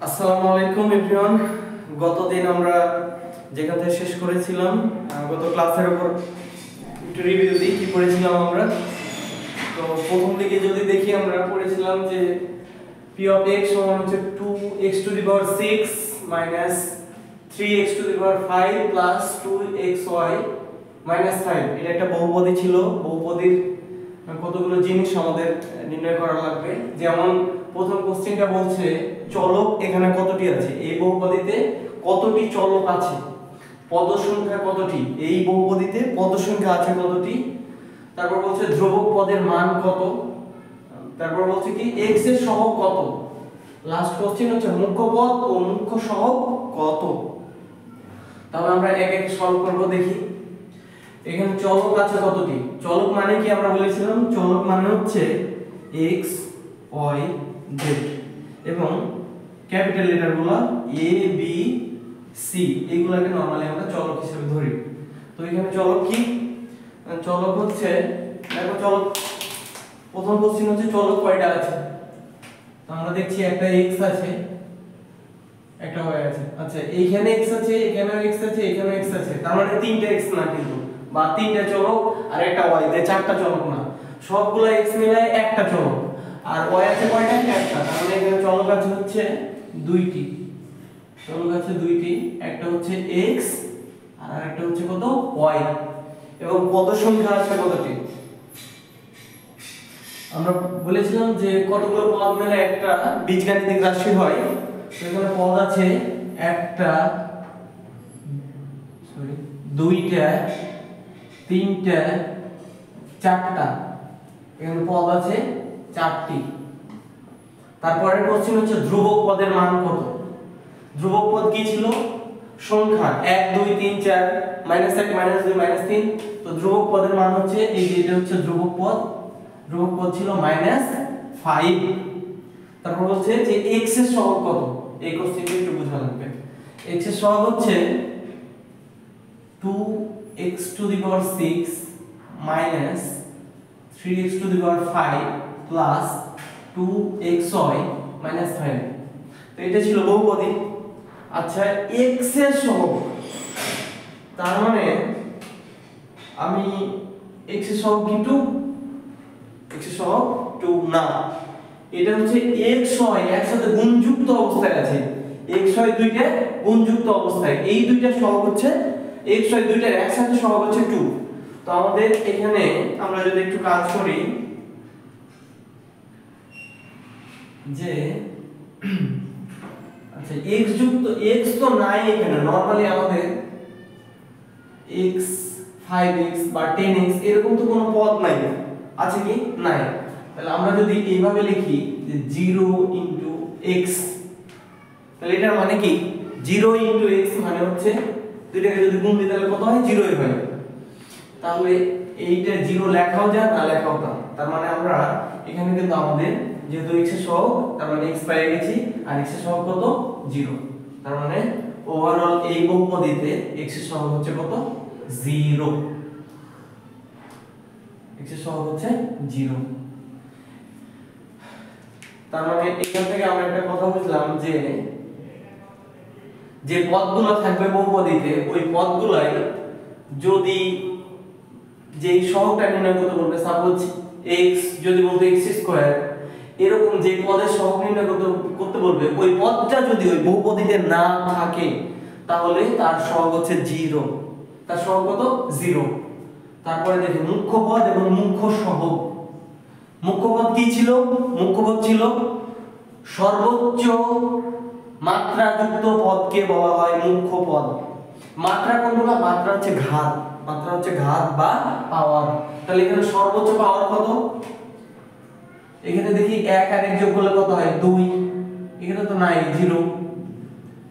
আসসালামু আলাইকুম এভরিওয়ান। গতদিন আমরা যেখান থেকে শেষ করেছিলাম, গত ক্লাসের উপর একটু রিভিউ দিই কি পড়েছিলাম আমরা। তো প্রথম দিকে যদি দেখি আমরা পড়েছিলাম যে p of x সমান হচ্ছে 2x to the power 6 minus 3x to the power 5 plus 2xy minus 5। এটা একটা বহুপদী ছিল। বহুপদীর কতগুলো জিনিস আমাদের নির্ণয় করা লাগবে। যেমন প্রথম কোশ্চেনটা বলছে চলক এখানে কতটি আছে, এই বহুপদীতে কতটি চলক আছে, পদ সংখ্যা কতটি, এই বহুপদীতে পদ সংখ্যা আছে কতটি। তারপর বলছে ধ্রুবক পদের মান কত। তারপর বলছে কি x এর সহগ কত। লাস্ট কোশ্চেন হচ্ছে মুখ্য পদ ও মুখ্য সহগ কত। তাহলে আমরা এক এক সলভ করব। দেখি এখানে চলক আছে কতটি। চলক মানে কি আমরা বলেছিলাম, চলক মানে হচ্ছে x y z এবং ক্যাপিটাল লেটারগুলো a b c, এগুলোকে নরমালি আমরা চলক হিসেবে ধরি। তো এখানে চলক কি, চলক হচ্ছে দেখো চলক প্রথম কোশ্চেন হচ্ছে চলক কয়টা আছে। তো আমরা দেখছি একটা x আছে, একটা y আছে। আচ্ছা এইখানে x আছে, এখানেও x আছে, এখানেও x আছে, তার মানে তিনটা x না কিন্তু, বা তিনটা চলক আর একটা y, যে চারটা চলক না, সবগুলা x মিলায় একটা চলক। আর y আছে কয়টা, একটা। তার মানে এখানে চলক আছে হচ্ছে দুইটি। চলক আছে দুইটি, একটা হচ্ছে x আর আরেকটা হচ্ছে কত, y। এবং পদ সংখ্যা আছে কতটি। আমরা বলেছিলাম যে কতগুলো পদ মিলে একটা বীজগাণিতিক রাশি হয়। তো এখানে পদ আছে একটা, দুইটা, তিনটা, চারটা। এখানে পদ আছে চারটি। তারপরের কোশ্চেন হচ্ছে ধ্রুবক পদের মান কত। ধ্রুবক পদ কি ছিল, সংখ্যা 1 2 3 4 -1 -2 -3। তো ধ্রুবক পদের মান হচ্ছে এই যে, এটা হচ্ছে ধ্রুবক পদ। ধ্রুবক পদ ছিল -5। তারপর বলছে যে x এর সহগ কত। এই কোশ্চেনটা একটু বোঝা লাগবে। x এর সহগ হচ্ছে 2x to the power 6 minus 3x to the power 5 plus 2xy minus 5। তো এটা ছিল বহুপদী। আচ্ছা x এর সহগ, তার মানে আমি x এর সহগ কি 2, x এর সহগ 2 না, এটা হচ্ছে xy একসাথে গুণযুক্ত অবস্থায় আছে। xy দুইটা গুণযুক্ত অবস্থায়, এই দুইটা সহগ হচ্ছে xy দুইটার একসাথে সহগ হচ্ছে 2। তো আমাদের এখানে আমরা যদি একটু কাজ করি যে আচ্ছা x যুক্ত x তো নাই এখানে, নরমালি আমাদের x 5x বা 10x এরকম তো কোনো পদ নাই, আছে কি, নাই। তাহলে আমরা যদি এইভাবে লিখি যে 0 * x, তাহলে এটার মানে কি 0 * x মানে হচ্ছে দুইটাকে যদি গুণ দিই তাহলে কত হয়, 0ই হয়। তাহলে এইটা 0 লেখাও যায় না লেখাও যায়। তার মানে আমরা এখানে কিন্তু আমাদের যেহেতু x এর সহগ, তার মানে x পেয়ে গেছি, আর x এর সহগ কত, 0। তার মানে ওভারঅল এই বহুপদীতে x এর সহগ হচ্ছে কত, 0। x এর সহগ হচ্ছে 0। তার মানে এখান থেকে আমরা একটা কথা বুঝলাম যে যে পদগুলো থাকবে বহুপদীতে, ওই পদগুলাই যদি যেই সহগটা নির্ণয় করতে বলবে, সাপোজ x যদি বলতো x², এরকম যে পদের সহগ নির্ণয় করতে বলবে, ওই পদটা যদি ওই বহুপদীতে না থাকে তাহলে তার সহগ হচ্ছে 0। তার সহগ কত, 0। তারপরে দেখি মুখ্য পদ এবং মুখ্য সহগ। মুখ্য পদ কি ছিল, মুখ্য পদ ছিল সর্বোচ্চ মাত্রাযুক্ত পদকে বলা হয় মুখ্য পদ। মাত্রা কোনগুলো, মাত্রা হচ্ছে ঘাত, মাত্রা হচ্ছে ঘাত বা পাওয়ার। তাহলে এখানে সর্বোচ্চ পাওয়ার কত, এখানে দেখি 1 আর 1 যোগ করলে কত হয়, 2। এখানে তো নাই, 0।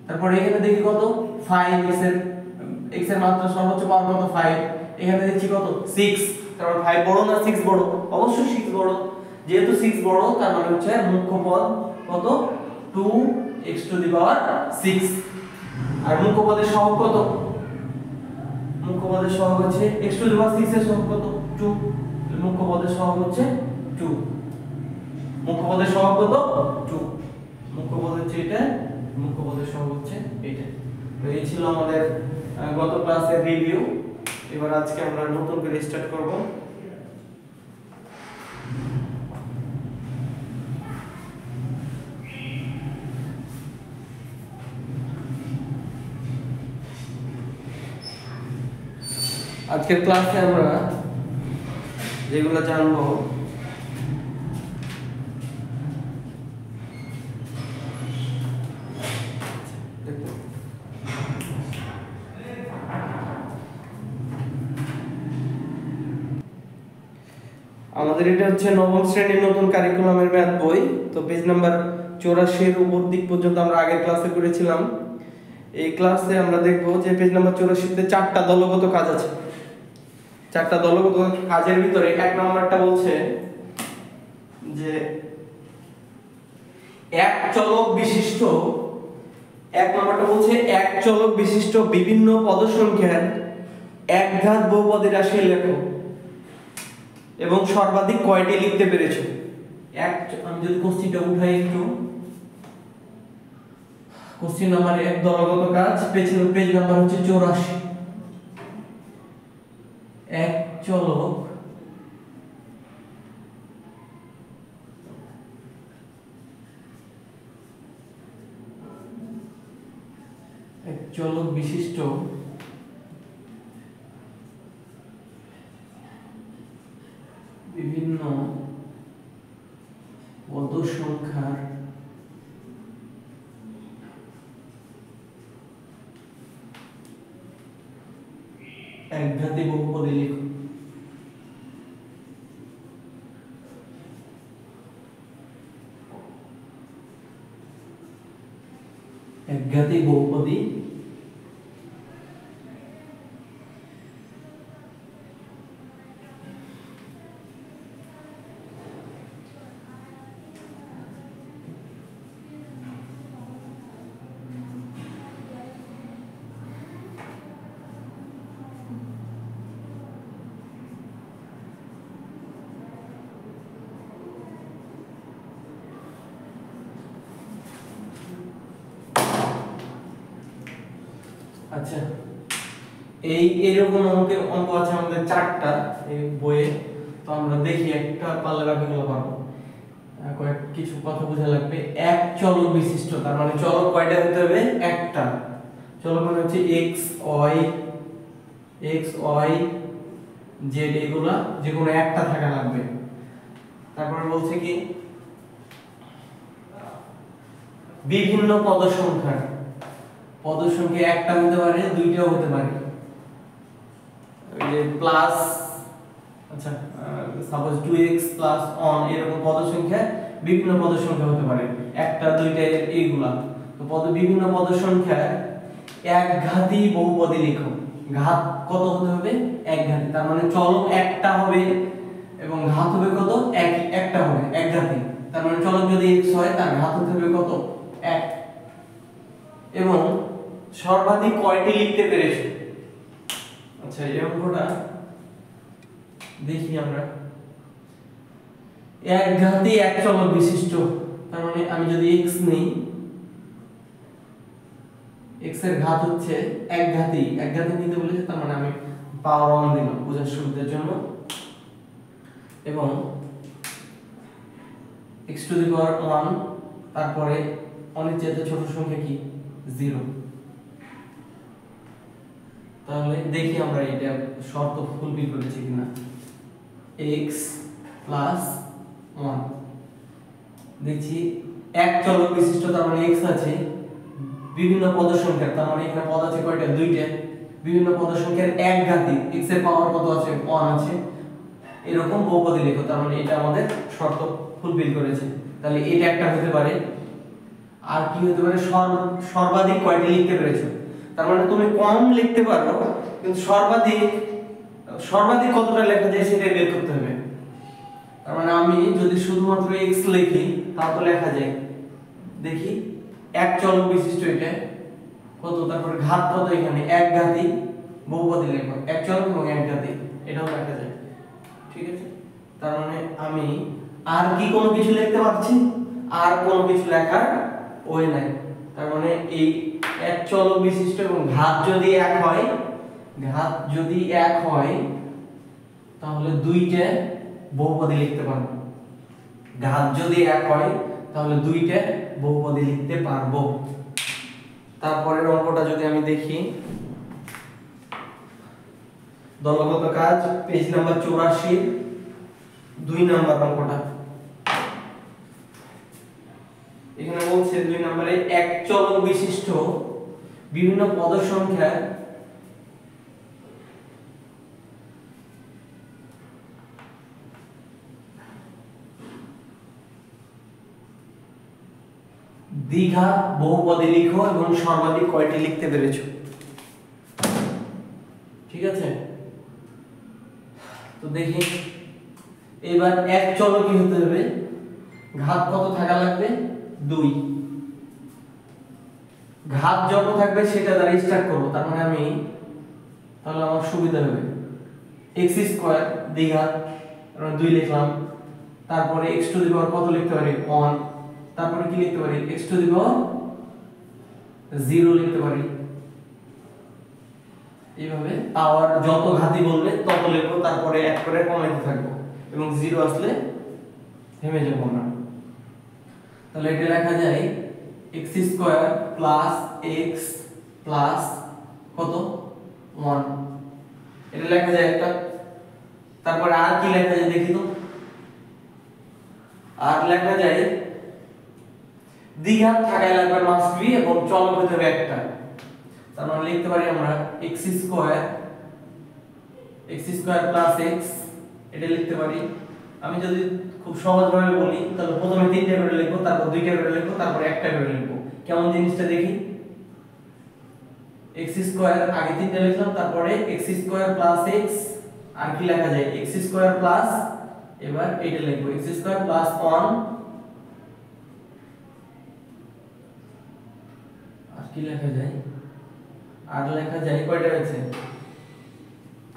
তারপর এখানে দেখি কত, 5, x এর মাত্রা সর্বোচ্চ পাওয়ার কত, 5। এখানে দেখছি কত, 6। তারপর 5 বড় না 6 বড়, অবশ্যই 6 বড়। যেহেতু 6 বড়, তার মানে হচ্ছে মুখ্য পদ কত, 2x to the power 6। আর মুখ্য পদের সহগ কত, মুখ্য পদের সহগ হচ্ছে x to the power 6 এর সহগ কত, 2। মুখ্য পদের সহগ হচ্ছে 2। মুখ্য পদের সহগ কত, 2। মুখ্য পদ হচ্ছে এটা, মুখ্য পদের সহগ হচ্ছে এটা। তো এই ছিল আমাদের গত ক্লাসের রিভিউ। এবার আজকে আমরা নতুন করে স্টার্ট করব। আজকের ক্লাসে আমরা যেগুলো জানবো, আমাদের এটা হচ্ছে নবম শ্রেণীর নতুন কারিকুলামের ম্যাথ বই। তো পেজ নাম্বার 84 এর উপর দিক পর্যন্ত আমরা আগের ক্লাসে করেছিলাম। এই ক্লাসে আমরা দেখব যে পেজ নাম্বার 84 তে 4টা দলগত কাজ আছে। 4টা দলগত কাজের ভিতরে 1 নাম্বারটা বলছে যে এক চলক বিশিষ্ট, 1 নাম্বারটা বলছে এক চলক বিশিষ্ট বিভিন্ন পদসংখ্যার একঘাত বহুপদী রাশি লেখো এবং সর্বাধিক কয়টি লিখতে পেরেছো। আমি যদি কোশ্চেনটা উঠাই একটু, কোশ্চেন নাম্বার 1 দলগত কাজ, পেজ নাম্বার হচ্ছে 84। এক চলক বিশিষ্ট বিভিন্ন পদ সংখ্যার একঘাতী বহুপদী লিখো। একঘাতী বহুপদী আচ্ছা, এইরকম অঙ্ক আছে আমাদের 4টা এই বইয়ে। তো আমরা দেখি একটা পারলে বাকিগুলো পারবো। কয়েক কিছু কথা বোঝা লাগবে। এক চলক বিশিষ্ট, তার মানে চলক কয়টা হতে হবে? একটা। চলক মানে হচ্ছে x y z, এগুলা যে কোনো একটা থাকা লাগবে। তারপরে বলছে কি বিভিন্ন পদ সংখ্যা একটা হতে পারে, দুইটাও হতে পারে। ওই যে প্লাস, আচ্ছা সাপোজ 2x প্লাস 1 এরকম পদ সংখ্যা, বিভিন্ন পদ সংখ্যা হতে পারে, একটা দুইটা এইগুলা। তো বিভিন্ন পদ সংখ্যা একঘাতী বহুপদী লিখো। ঘাত কত হতে হবে? একঘাতী। তার মানে চলক একটা হবে এবং ঘাত হবে কত? একটা হবে, একঘাতী। তার মানে চলক যদি x হয় তার ঘাত হতে হবে কত? 1। এবং সর্বাধিক কয়টি লিখতে পেরেছো? আচ্ছা, এই অঙ্কটা দেখি আমরা। একঘাতী এক চলক বিশিষ্ট, তার মানে আমি যদি x নেই, x এর ঘাত হচ্ছে একঘাতী নিতে বলেছে, তার মানে আমি পাওয়ার 1 দিলাম বোঝার সুবিধার জন্য। এবং x টু দি পাওয়ার 1, তারপরে অনেক চেয়ে ছোট সংখ্যা কি? 0। তাহলে দেখি আমরা এটা শর্ত ফুলফিল করেছি কিনা। x প্লাস 1 দেখছি এক চলক বিশিষ্ট, তার মানে x আছে, বিভিন্ন পদ সংখ্যা, তার মানে এখানে পদ আছে কয়টা? দুইটা। বিভিন্ন পদ সংখ্যার একঘাতী, x এর পাওয়ার কত আছে? 1 আছে, এরকম বহুপদী লেখো। তার মানে এটা আমাদের শর্ত ফুলফিল করেছে। তাহলে এটা একটা হতে পারে। আর কি হতে পারে? সর্বাধিক কয়টি লিখতে পেরেছো। তার মানে তুমি কম লিখতে পারো, কিন্তু সর্বাধিক কতটা লেখা যায় সেটাই বের করতে হবে। তার মানে আমি যদি শুধুমাত্র x লিখি তাও তো লেখা যায়। দেখি এক চলক বিশিষ্ট এটা কত, তারপরে ঘাত কত, এখানে একঘাতী বহুপদী লেখো, এক চলক এবং একঘাতী, এটাও লেখা যায়। ঠিক আছে, তার মানে আমি আর কি কোনো কিছু লিখতে পারছি? আর কোনো কিছু লেখার ওয়ে নাই। তার মানে এই এক চলক বিশিষ্ট এবং ঘাত যদি এক হয় তাহলে দুইটা বহুপদী লিখতে পারবো। ঘাত যদি এক হয় তাহলে দুইটা বহুপদী লিখতে পারবো। তারপরের অঙ্কটা যদি আমি দেখি, দলগত কাজ পেজ নাম্বার 84 2 নাম্বার অঙ্কটা। এখানে বলছে 2 নম্বরে এক চলক বিশিষ্ট বিভিন্ন পদ সংখ্যা দ্বিঘাত বহুপদী লিখো এবং সর্বাধিক কয়টি লিখতে পেরেছো। ঠিক আছে, তো দেখি এবার এক চলকই হতে হবে, ঘাত কত থাকা লাগবে 2। ঘাত যত থাকবে সেটা দ্বারা স্টার্ট করব, তার মানে আমি তাহলে আমার সুবিধা হবে x স্কয়ার দ্বিঘাত কারণ 2 লিখলাম, তারপরে x টু দি পাওয়ার কত লিখতে পারি 1, তারপরে কি লিখতে পারি x টু দি পাওয়ার 0 লিখতে পারি। এইভাবে পাওয়ার যত ঘাতি বলবে তত লিখবো, তারপরে এক করে কমাইতে থাকবো এবং 0 আসলে থেমে যাব আমরা। তাহলে এটা লেখা যায় x square plus x plus কত 1, এটা লেখা যায় একটা। তারপরে আর কি লেখা যায় দেখি তো, আর লেখা যায় দ্বিঘাত থাকায় লাগবে মাস্ট বি এবং চলক হতে হবে একটা। তার মানে লিখতে পারি আমরা x স্কয়ার প্লাস x, এটা লিখতে পারি। আমি যদি খুব সহজভাবে বলি তাহলে প্রথমে 3টা করে লিখবো, তারপর 2টা করে লিখবো, তারপর একটা করে লিখবো। কেমন জিনিসটা দেখি, x স্কয়ার আগে 3টা লিখলাম, তারপরে x স্কয়ার প্লাস x, আর কি লেখা যায় x স্কয়ার প্লাস, এবার এটা লিখবো x স্কয়ার প্লাস 1, আর কি লেখা যায়, আর লেখা যায় কয়টা হয়েছে,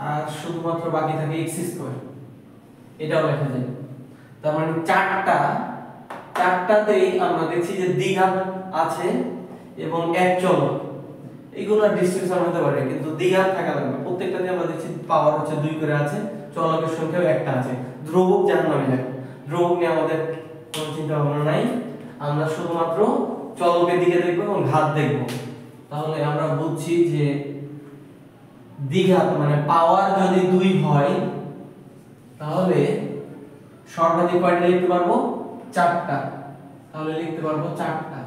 আর শুধুমাত্র বাকি থাকে x স্কয়ার, এটাও লেখা যায়। তার মানে চারটাতেই আমরা দেখছি যে দ্বিঘাত আছে এবং এক চলক, এগুলো ডিস্ট্রিবিউশন হতে পারে কিন্তু দ্বিঘাত থাকা লাগবে। প্রত্যেকটাতে আমরা দেখছি পাওয়ার হচ্ছে 2 করে আছে, চলকের সংখ্যাও একটা আছে। ধ্রুবক জাহান্নামে দেখো, ধ্রুবক নিয়ে আমাদের কোনো চিন্তা ভাবনা নাই, আমরা শুধুমাত্র চলকের দিকে দেখব এবং ঘাত দেখব। তাহলে আমরা বুঝছি যে দ্বিঘাত মানে পাওয়ার যদি 2 হয় তাহলে সর্বাধিক কয়টা লিখতে পারবো 4টা, তাহলে লিখতে পারবো 4টা।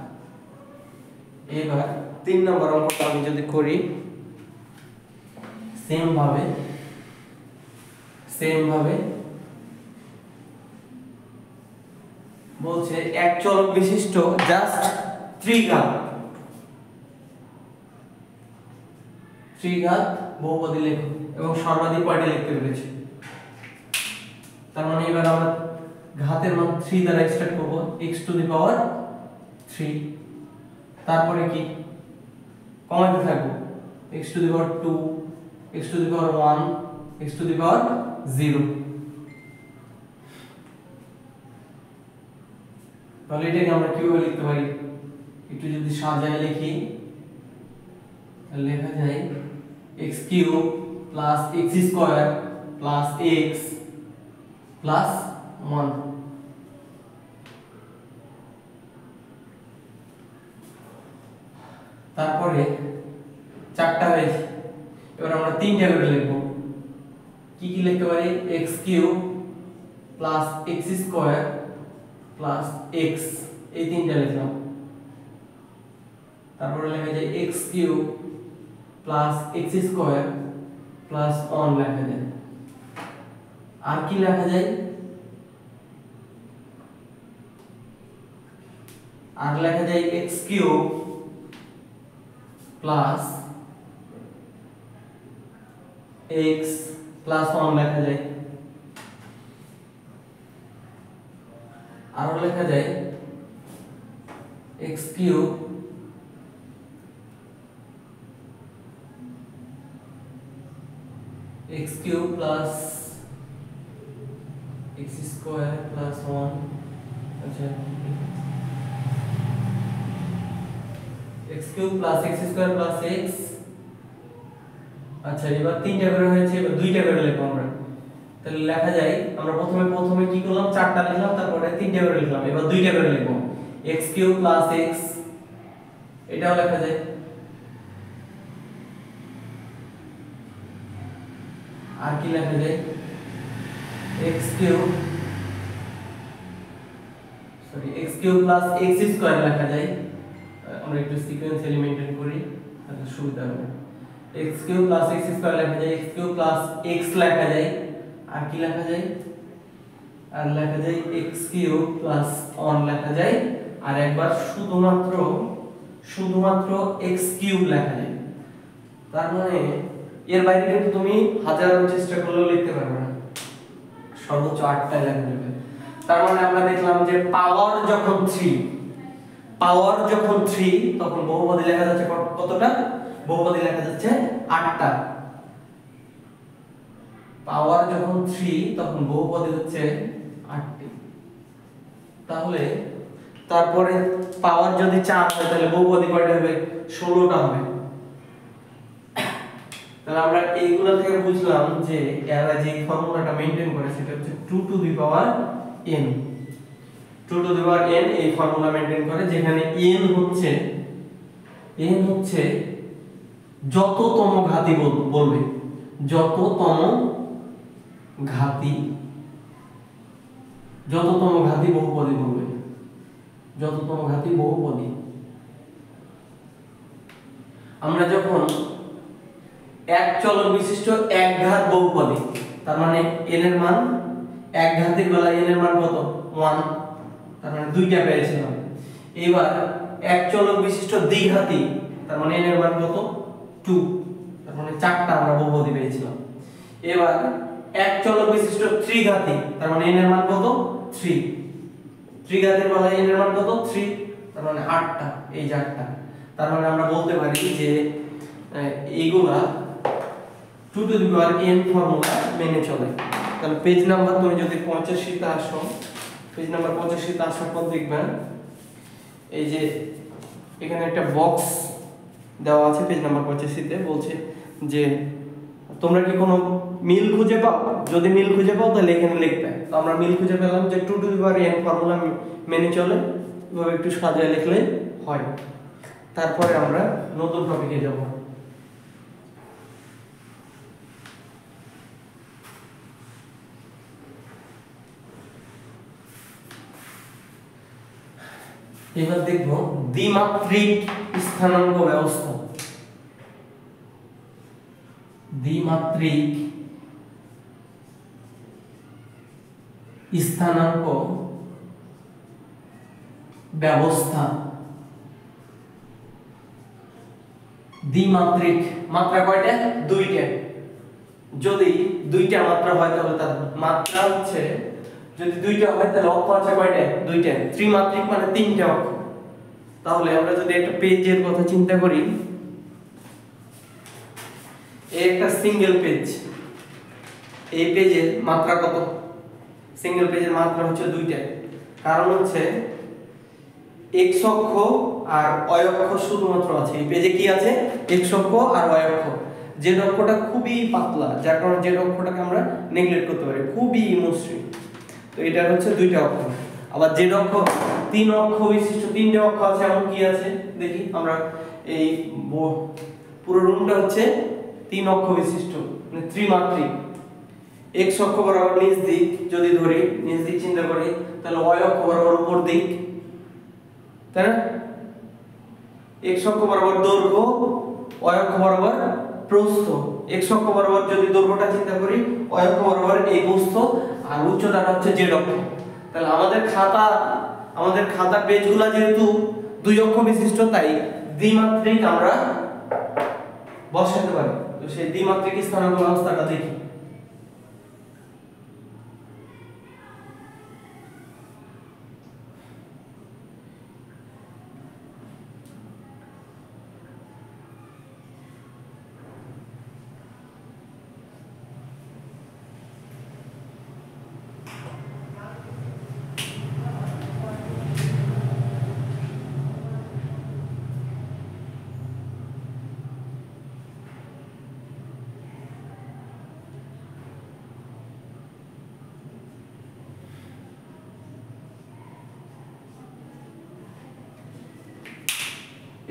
এবার 3 নম্বর অঙ্কটা আমি যদি করি সেম ভাবে বলছে এক চলক বিশিষ্ট জাস্ট ত্রিঘাত বহুপদী লেখো এবং সর্বাধিক কয়টা লিখতে পেরেছি। তার মানে এবার আমরা ঘাতের মান 3 দ্বারা স্টার্ট করব, x টু দি পাওয়ার 3, তারপরে কি কমাতে থাকবো x to the power 2, x to the power 1, x to the power 0। তাহলে এটাকে আমরা কিভাবে লিখতে পারি, একটু যদি সাজায় লিখি তাহলে লেখা যায় x cube plus x square plus x plus 1। তারপরে 4টা হয়েছে, এবার আমরা 3টা করে লিখব। কি কি লিখতে পারি x cube plus x square plus x, এই 3টা লিখলাম। তারপরে লেখা যায় x cube plus x square plus 1 লেখা যায়। আর কি লেখা যায়, আর লেখা যায় x cube plus x plus 1 লেখা যায়। আরো লেখা যায় x cube plus x square plus 1, আচ্ছা x³ + x² + x। আচ্ছা এবার তিনটা করে হয়েছে, এবার দুইটা করে লিখব আমরা। তাহলে লেখা যায়, আমরা প্রথমে কি করলাম, চারটা লিখলাম, তারপরে তিনটা করে লিখলাম, এবার দুইটা করে লিখব, x³ + x, এটাও লেখা যায়। আর কি লেখা যায়, x³ + x² লেখা যায়। আমরা একটু সিকোয়েন্সিয়ালি মেইনটেইন করি তাহলে সুবিধা হবে। x³ + x² লেখা যায়, x³ + x লেখা যায়। আর কি লেখা যায়, আর লেখা যায় x³ + 1 লেখা যায়। আর একবার শুধুমাত্র x³ লেখা যায়। তার মানে এর বাইরে কিন্তু তুমি হাজারো চেষ্টা করলেও লিখতে পারবে না, সর্বোচ্চ 8টা লেখা যাবে। তার মানে আমরা দেখলাম যে পাওয়ার যখন 3 তখন বহুপদী লেখা যাচ্ছে কতটা, বহুপদী লেখা যাচ্ছে 8টা। পাওয়ার যখন 3 তখন বহুপদী হচ্ছে 8টি। তাহলে তারপরে পাওয়ার যদি 4 হয় তাহলে বহুপদী কয়টা হবে, 16টা হবে। তাহলে আমরা এইগুলা থেকে বুঝলাম যে এরা যে ফর্মুলাটা মেইনটেইন করে সেটা হচ্ছে 2 two the power n। 2 two the power n এই ফর্মুলা মেইনটেইন করে, যেখানে n হচ্ছে যততম ঘাতি বলবে, যততম ঘাতি বহুপদী বলবে, যততম ঘাতি বহুপদী। আমরা যখন এক চলক বিশিষ্ট এক ঘাত বহুপদী, তার মানে n এর মান এক ঘাতের বেলায় n এর মান কত, 1, তার মানে দুইটা পেয়েছিলাম। এবার এক চলক বিশিষ্ট দ্বিঘাতী, তার মানে n এর মান কত, 2, তার মানে 4টা আমরা বহুপদী পেয়েছিলাম। এবার এক চলক বিশিষ্ট ত্রিঘাতী, তার মানে n এর মান কত, 3, ত্রিঘাতের বেলায় n এর মান কত, 3, তার মানে 8টা, এই 8টা। তার মানে আমরা বলতে পারি যে এইগুলা 2 two the power n formula মেনে চলে। তাহলে পেজ নাম্বার তুমি যদি 85 তে আসো, পেজ নাম্বার 85 তে আসার পর দেখবেন এই যে এখানে একটা বক্স দেওয়া আছে পেজ নাম্বার 85 তে, বলছে যে তোমরা কি কোনো মিল খুঁজে পাও, যদি মিল খুঁজে পাও তাহলে এখানে লিখবে। তো আমরা মিল খুঁজে পেলাম যে 2 two the power n formula মেনে চলে, এভাবে একটু সাজিয়ে লিখলে হয়। তারপরে আমরা নতুন টপিকে যাব। এবার দেখব দ্বিমাত্রিক স্থানাঙ্ক ব্যবস্থা। দ্বিমাত্রিক স্থানাঙ্ক ব্যবস্থা। দ্বিমাত্রিক মাত্রা কয়টা, দুইটা। যদি দুইটা মাত্রা হয় তাহলে তার মাত্রা হচ্ছে, যদি দুইটা হয় তাহলে অক্ষ আছে কয়টা, দুইটা। ত্রিমাত্রিক মানে তিনটা অক্ষ। তাহলে আমরা যদি একটা পেজের কথা চিন্তা করি, এই একটা সিঙ্গেল পেজ, এই পেজের মাত্রা কত, সিঙ্গেল পেজের মাত্রা হচ্ছে দুইটা। কারণ হচ্ছে x অক্ষ আর y অক্ষ শুধুমাত্র আছে এই পেজে, কি আছে, x অক্ষ আর y অক্ষ। যে অক্ষটা খুবই পাতলা, যার কারণে যে অক্ষটাকে আমরা নেগলেক্ট করতে পারি, খুবই মসৃণ। তো এটা হচ্ছে দুইটা অক্ষ। আবার যে অক্ষ তিন অক্ষ বিশিষ্ট, তিনটে অক্ষ আছে এমন কি আছে দেখি আমরা। এই পুরো রুমটা হচ্ছে তিন অক্ষ বিশিষ্ট, মানে ত্রিমাত্রিক। x অক্ষ বরাবর নিচ দিক যদি ধরি, নিচ দিক চিন্তা করি, তাহলে y অক্ষ বরাবর উপর দিক, তাই না? x অক্ষ বরাবর দৈর্ঘ্য, y অক্ষ বরাবর প্রস্থ। x অক্ষ বরাবর যদি দৈর্ঘ্যটা চিন্তা করি, y অক্ষ বরাবর এই প্রস্থ, আর উচ্চতাটা হচ্ছে z অক্ষ। তাহলে আমাদের খাতা পেজগুলো যেহেতু দুই অক্ষ বিশিষ্ট, তাই দ্বিমাত্রিক আমরা বসাতে পারি। তো সেই দ্বিমাত্রিক স্থানাঙ্ক ব্যবস্থাটা দেখি।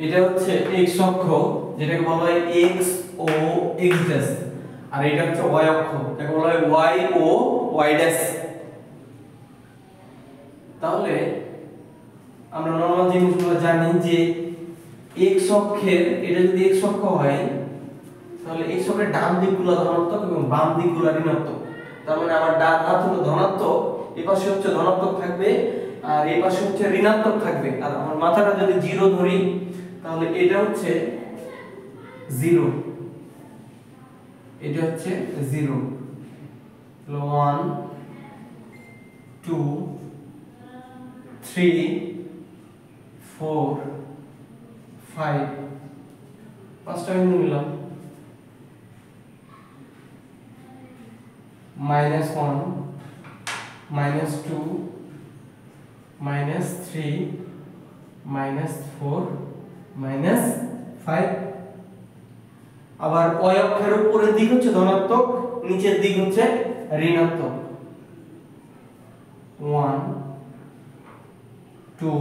এটা হচ্ছে x অক্ষ, যেটাকে বলা হয় x ও x ড্যাশ, আর এটা হচ্ছে y অক্ষ, এটাকে বলা হয় y ও y ড্যাশ। তাহলে আমরা নরমাল জিনিসগুলো জানি যে x অক্ষের, এটা যদি x অক্ষ হয় তাহলে x অক্ষের ডান দিকগুলো ধনাত্মক এবং বাম দিকগুলো ঋণাত্মক। তার মানে আমার ডান হাত হলো ধনাত্মক, এই পাশে হচ্ছে ধনাত্মক থাকবে আর এই পাশে হচ্ছে ঋণাত্মক থাকবে। আর আমার মাথাটা যদি 0 ধরি তাহলে এটা হচ্ছে 0, এটা হচ্ছে 0, 1 2 3 4 5, পাঁচটা বিন্দু নিলাম। -1 -2 -3 -4 -5। আবার y অক্ষের উপরের দিক হচ্ছে ধনাত্মক, নিচের দিক হচ্ছে ঋণাত্মক। 1 2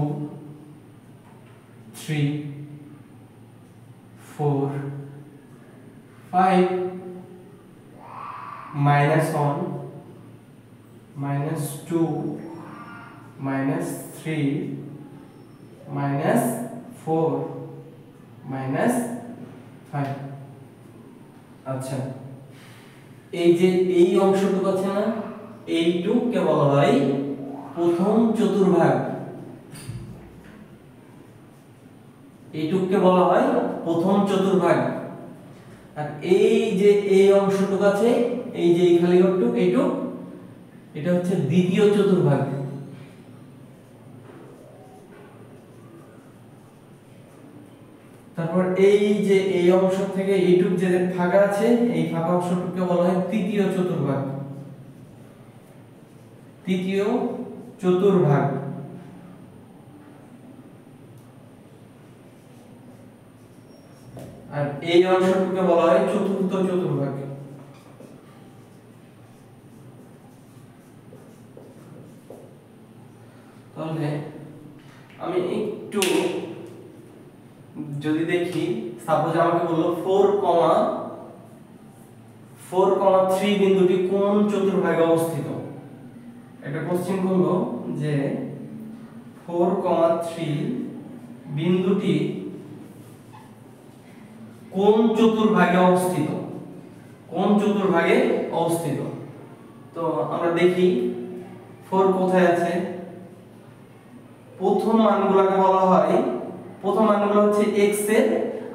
3 4 5 -1 -2 -3 -4 -5। আচ্ছা, এই যে এই অংশটুকু আছে না, এইটুককে বলা হয় প্রথম চতুর্ভাগ, এইটুককে বলা হয় প্রথম চতুর্ভাগ। আর এই যে এই অংশটুকু আছে, এই যে এই খালি ঘরটুকু, এইটুক, এটা হচ্ছে দ্বিতীয় চতুর্ভাগ। তারপর এই যে এই অংশ থেকে এইটুক যে ফাঁকা আছে, এই ফাঁকা অংশটুকুকে বলা হয় তৃতীয় চতুর্ভাগ, তৃতীয় চতুর্ভাগ। আর এই অংশটুকুকে বলা হয় চতুর্থ চতুর্ভাগ। তাহলে আমি একটু যদি দেখি, সাপোজ আমাকে বললো 4,3 বিন্দুটি কোন চতুর্ভাগে অবস্থিত। একটা কোশ্চেন করলো যে 4,3 বিন্দুটি কোন চতুর্ভাগে অবস্থিত, কোন চতুর্ভাগে অবস্থিত। তো আমরা দেখি 4 কোথায় আছে। প্রথম মানগুলোকে বলা হয়, প্রথম মানগুলো হচ্ছে x এর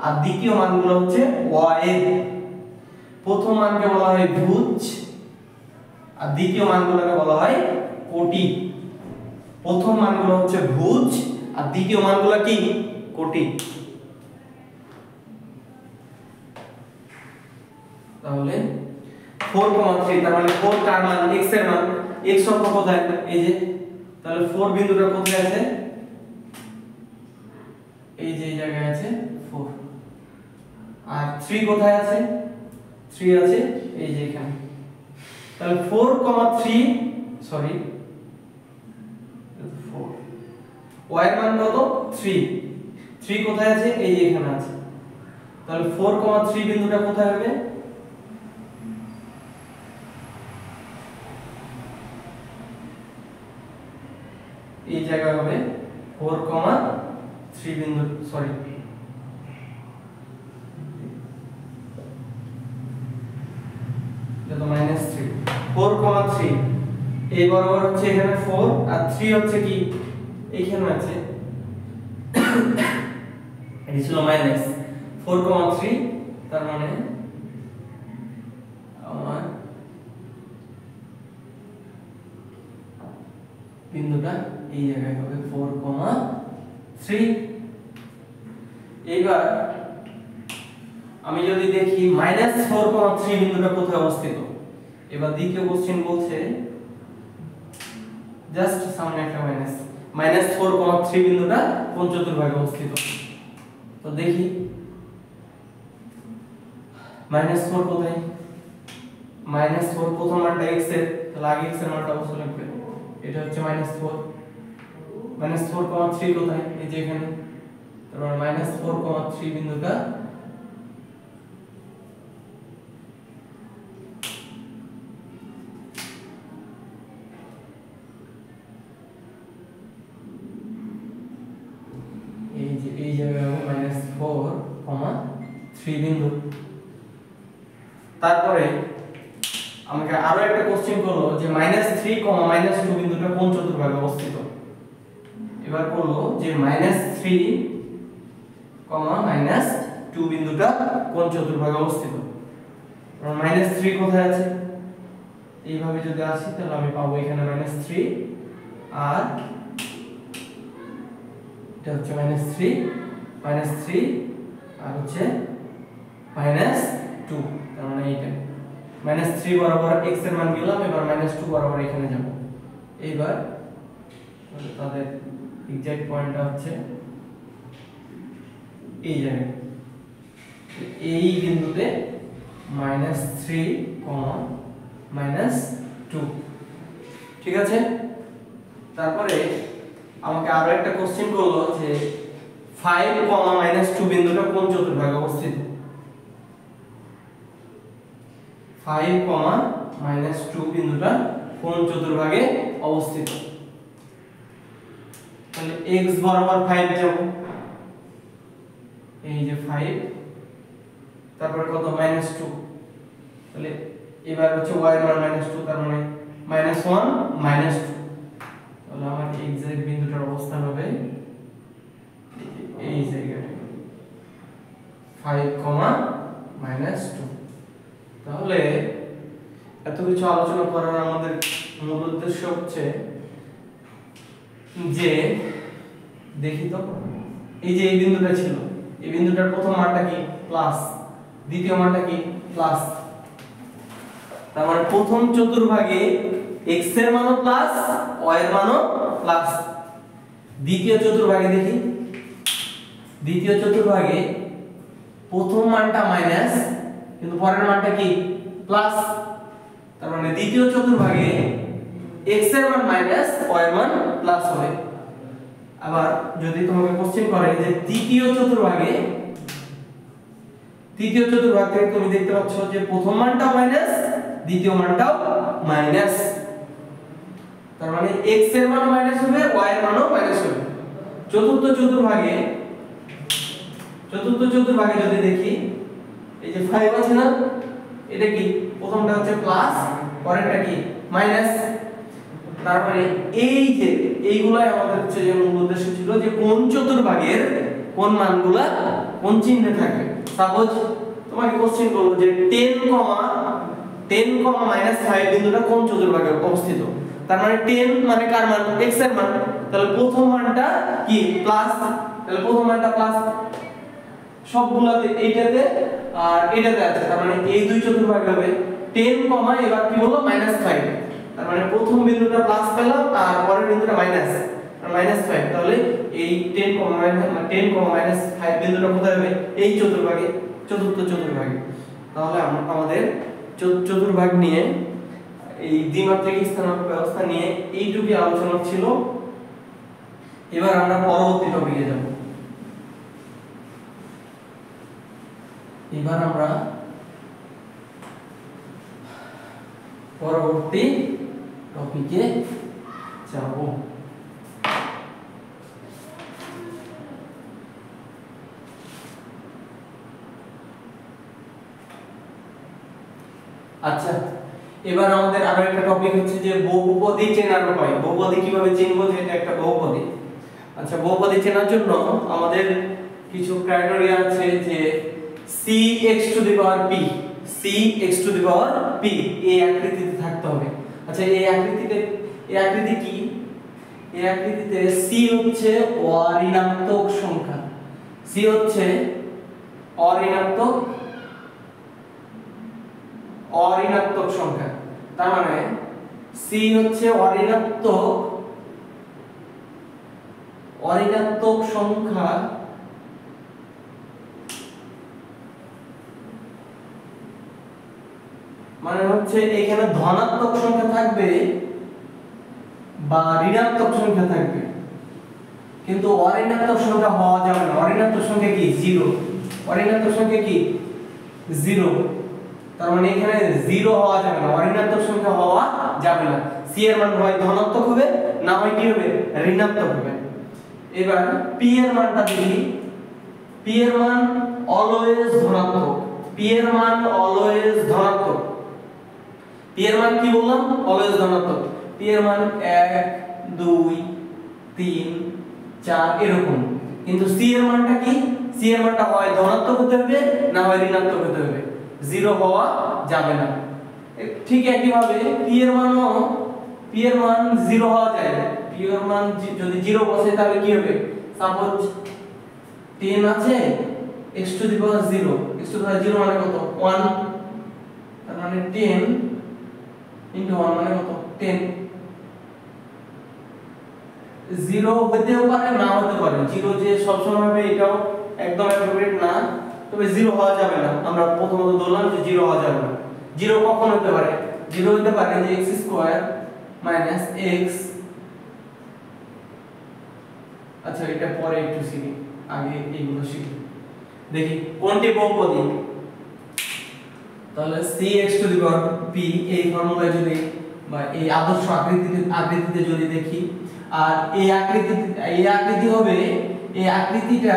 আর দ্বিতীয় মানগুলো হচ্ছে y এর। প্রথম মানকে বলা হয় ভুজ আর দ্বিতীয় মানগুলোকে বলা হয় কোটি। প্রথম মানগুলো হচ্ছে ভুজ আর দ্বিতীয় মানগুলো কি, কোটি। তাহলে 4,3, তার মানে 4 কার মান, x এর মান। x অক্ষ কোথায়, এই যে, তাহলে 4 বিন্দুটা কোথায় আছে, এই যে এই জায়গায় আছে 4। আর 3 কোথায় আছে, 3 আছে এই যে এখানে। তাহলে 4,3, সরি 4, y এর মান কত, 3, 3 কোথায় আছে, এই যে এখানে আছে। তাহলে 4,3 বিন্দুটা কোথায় হবে, এই জায়গায় হবে 4,3 বিন্দু, সরি এটা তো -3, 4,3 এই বরাবর হচ্ছে এখানে 4 আর 3 হচ্ছে কি এইখানে আছে, এটা ছিল -4,3। তার মানে আমার বিন্দুটা এই জায়গায় হবে 4,3। এইবার আমি যদি দেখি -4,3 বিন্দুটা কোথায় অবস্থিত। এবার দ্বিতীয় কোশ্চেন বলছে জাস্ট সামনে একটা -4,3 বিন্দুটা কোন চতুর্ভাগে অবস্থিত। তো দেখি -4 কোথায়, -4 প্রথম মানটা x এর, তাহলে আগে x এর মানটা বসে লাগবে। এটা হচ্ছে -4, -4,3 কোথায়, এই যে এখানে। তারপর -4,3 বিন্দুটা এই জায়গায় হবে -4,3 বিন্দু। তারপরে আমাকে আরো একটা কোশ্চেন করলো যে -3, -2 বিন্দুটা কোন চতুর্ভাগে অবস্থিত। এবার বললো যে -3, -2 বিন্দুটা কোন চতুর্ভাগে অবস্থিত। -3 কোথায় আছে, এইভাবে যদি আসি তাহলে আমি পাবো এখানে -3, আর এটা হচ্ছে -3 আর হচ্ছে -2, তার মানে এইটা -3 বরাবর x এর মান দিলাম, এবার -2 বরাবর এখানে যাব। এইবার তাদের এক্সাক্ট পয়েন্টটা হচ্ছে এই জায়গায়, এই বিন্দুতে -3, -2, ঠিক আছে। তারপরে আমাকে আরো একটা কোশ্চেন করলো যে 5, -2 বিন্দুটা কোন চতুর্ভাগে অবস্থিত। 5, -2 বিন্দুটা কোন চতুর্ভাগে অবস্থিত। তাহলে x বরাবর 5 যাব, এই যে 5, তারপরে কত -2, তাহলে এবার হচ্ছে y এর মান -2, তার মানে -1, -2, তাহলে আমার এক্সাক্ট বিন্দুটার অবস্থান হবে এই জায়গায় 5, -2। তাহলে এত কিছু আলোচনা করার আমাদের মূল উদ্দেশ্য হচ্ছে যে দেখি তো এই যে এই বিন্দুটা ছিল, এই বিন্দুটার প্রথম মানটা কি প্লাস, দ্বিতীয় মানটা কি প্লাস, তার মানে প্রথম চতুর্ভাগে x এর মানও প্লাস, y এর মানও প্লাস। দ্বিতীয় চতুর্ভাগে দেখি, দ্বিতীয় চতুর্ভাগে প্রথম মানটা মাইনাস কিন্তু পরের মানটা কি প্লাস, তার মানে দ্বিতীয় চতুর্ভাগে x এর মান মাইনাস, y এর মান প্লাস হবে। আবার যদি তোমাকে কোশ্চেন করে যে তৃতীয় চতুর্ভাগে, তৃতীয় চতুর্ভাগ থেকে তুমি দেখতে পাচ্ছ যে প্রথম মানটাও মাইনাস, দ্বিতীয় মানটাও মাইনাস, তার মানে x এর মান মাইনাস হবে, y এর মানও মাইনাস হবে। চতুর্থ চতুর্ভাগে যদি দেখি এই যে 5 আছে না, এটা কি প্রথমটা হচ্ছে প্লাস, পরেরটা কি মাইনাস, তার মানে এই যে এইগুলাই আমাদের হচ্ছে যে মূল উদ্দেশ্য ছিল যে কোন চতুর্ভাগের কোন মানগুলা কোন চিহ্নে থাকবে। সাপোজ তোমাকে কোশ্চেন করলো যে 10, -5 বিন্দুটা কোন চতুর্ভাগে অবস্থিত। তার মানে 10 মানে কার মান, x এর মান, তাহলে প্রথম মানটা কি প্লাস, তাহলে প্রথম মানটা প্লাস সবগুলাতে, এইটাতে আর এটাতে আছে, তার মানে এই দুই চতুর্ভাগে হবে 10, এবার কি হলো -5, তার মানে প্রথম বিন্দুটা প্লাস পেলাম আর পরের বিন্দুটা মাইনাস, -5, তাহলে এই 10, -5 বিন্দুটা কোথায় হবে, এই চতুর্ভাগে, চতুর্থ চতুর্ভাগে। তাহলে আমাদের চতুর্ভাগ নিয়ে এই দ্বিমাত্রিক স্থানাঙ্ক ব্যবস্থা নিয়ে এইটুকুই আলোচনা ছিল। এবার আমরা পরবর্তী টপিকে যাব। এবার আমরা পরবর্তী টপিকে যাব। আচ্ছা, এবার আমাদের আরো একটা টপিক হচ্ছে যে বহুপদী চেনার উপায়। বহুপদী কিভাবে চিনবো যে এটা একটা বহুপদী। আচ্ছা, বহুপদী চেনার জন্য আমাদের কিছু ক্রাইটেরিয়া আছে যে cx two the power p, cx two the power p এই আকৃতিতে থাকতে হবে। আচ্ছা, এই আকৃতি কি? এই আকৃতিতে c হচ্ছে অঋণাত্মক সংখ্যা, c হচ্ছে অঋণাত্মক সংখ্যা, তার মানে c হচ্ছে অঋণাত্মক সংখ্যা, মানে হচ্ছে এখানে ধনাত্মক সংখ্যা থাকবে বা ঋণাত্মক সংখ্যা থাকবে, কিন্তু অঋণাত্মক সংখ্যা হওয়া যাবে না। অঋণাত্মক অঋণাত্মক সংখ্যা কি 0, অঋণাত্মক সংখ্যা কি 0, তার মানে এখানে 0 হওয়া যাবে না, অঋণাত্মক সংখ্যা হওয়া যাবে না। c এর মান হয় ধনাত্মক হবে, না হয় কি হবে, ঋণাত্মক হবে। এবার p এর মানটা দেখি, p এর মান অলওয়েজ ধনাত্মক, p এর মান অলওয়েজ ধনাত্মক, p এর মান কি বললাম, অলওয়েজ ধনাত্মক। p এর মান 1 2 3 4 এরকম, কিন্তু c এর মানটা কি, c এর মানটা হয় ধনাত্মক হতে হবে, না হয় ঋণাত্মক হতে হবে, 0 হওয়া যাবে না। ঠিক একই ভাবে p এর মানও, p এর মান 0 হওয়া যায় না, p এর মান যদি 0 বসে তাহলে কি হবে, সাপোজ 10 আছে x to the power 0, x to the power 0 মানে কত 1, তার মানে 10 ইনটু 1 মানে কত 10। 0 হতেও পারে না হতে পারে, 0 যে সব সময় হবে এটাও একদম অ্যাপ্রোপ্রিয়েট না, তবে 0 হওয়া যাবে না। আমরা প্রথমত বললাম যে 0 হওয়া যাবে না। 0 কখন হতে পারে, 0 হতে পারে যে x স্কয়ার মাইনাস x, আচ্ছা এটা পরে একটু শিখি, আগে এইগুলো শিখি। দেখি কোনটি বহুপদী, তাহলে cx two the power p এই ফর্মুলায় যদি বা এই আদর্শ আকৃতিতে যদি দেখি, আর এই আকৃতি হবে, এই আকৃতিটা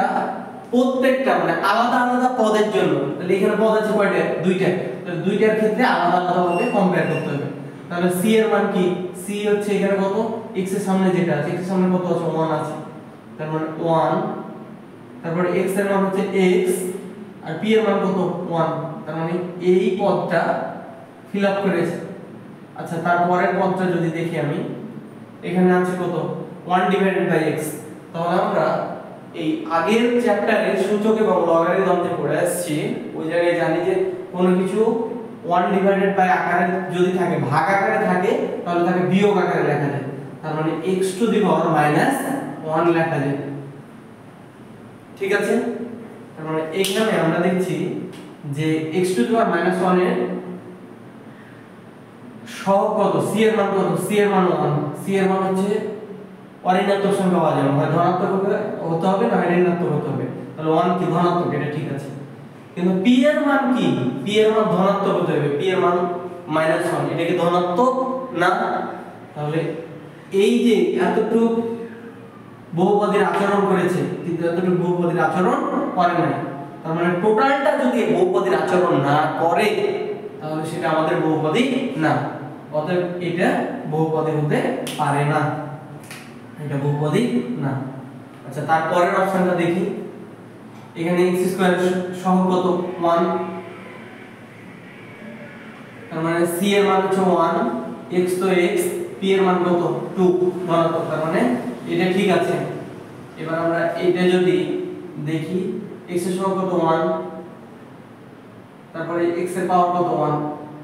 প্রত্যেকটা মানে আলাদা আলাদা পদের জন্য, তাহলে এখানে পদ আছে কয়টা, দুইটা, তাহলে দুইটার ক্ষেত্রে আলাদা আলাদা ভাবে কম্পেয়ার করতে হবে। তাহলে c এর মান কি, c হচ্ছে এখানে কত, x এর সামনে যেটা আছে, x এর সামনে কত আছে 1 আছে, তার মানে 1, তারপর x এর মান হচ্ছে x, আর p এর মান কত 1, তার মানে এই পদটা ফিল আপ করেছে। আচ্ছা তারপরের পদটা যদি দেখি আমি, এখানে আছে কত 1 ডিভাইডেড বাই x, তাহলে আমরা এই আগের চ্যাপ্টারে সূচক এবং লগারিদমে পড়ে আসছি, ওই জায়গায় জানি যে কোনো কিছু 1 ডিভাইডেড বাই আকারে যদি থাকে, ভাগ আকারে থাকে, তাহলে তাকে বিয়োগ আকারে লেখা যায়, তার মানে x to the power minus 1 লেখা যায়। ঠিক আছে, তার মানে এখানে আমরা দেখছি যে x to the power minus 1 এর সহগ কত, c এর মান কত, c এর মান 1, c এর মান হচ্ছে অঋণাত্মক সংখ্যা হওয়া যাবে, হয় ধনাত্মক হতে হবে না ঋণাত্মক হতে হবে, তাহলে 1 কি ধনাত্মক, এটা ঠিক আছে। কিন্তু p এর মান কি, p এর মান ধনাত্মক হতে হবে, p এর মান -1, এটা কি ধনাত্মক না, তাহলে এই যে এতটুকু বহুপদীর আচরণ করেছে কিন্তু এতটুকু বহুপদীর আচরণ করে না, তার মানে টোটালটা যদি বহুপদীর আচরণ না করে তাহলে সেটা আমাদের বহুপদী না, অতএব এটা বহুপদী হতে পারে না, এটা বহুপদী না। আচ্ছা তারপরের অপশনটা দেখি, এখানে x স্কয়ার সহগ কত 1, তার মানে c এর মান হচ্ছে 1, x তো x, p এর মান কত 2 ধনাত্মক, তার মানে এটা ঠিক আছে। এবার আমরা এটা যদি দেখি, x এর সহগ কত 1, তারপরে x এর পাওয়ার কত 1,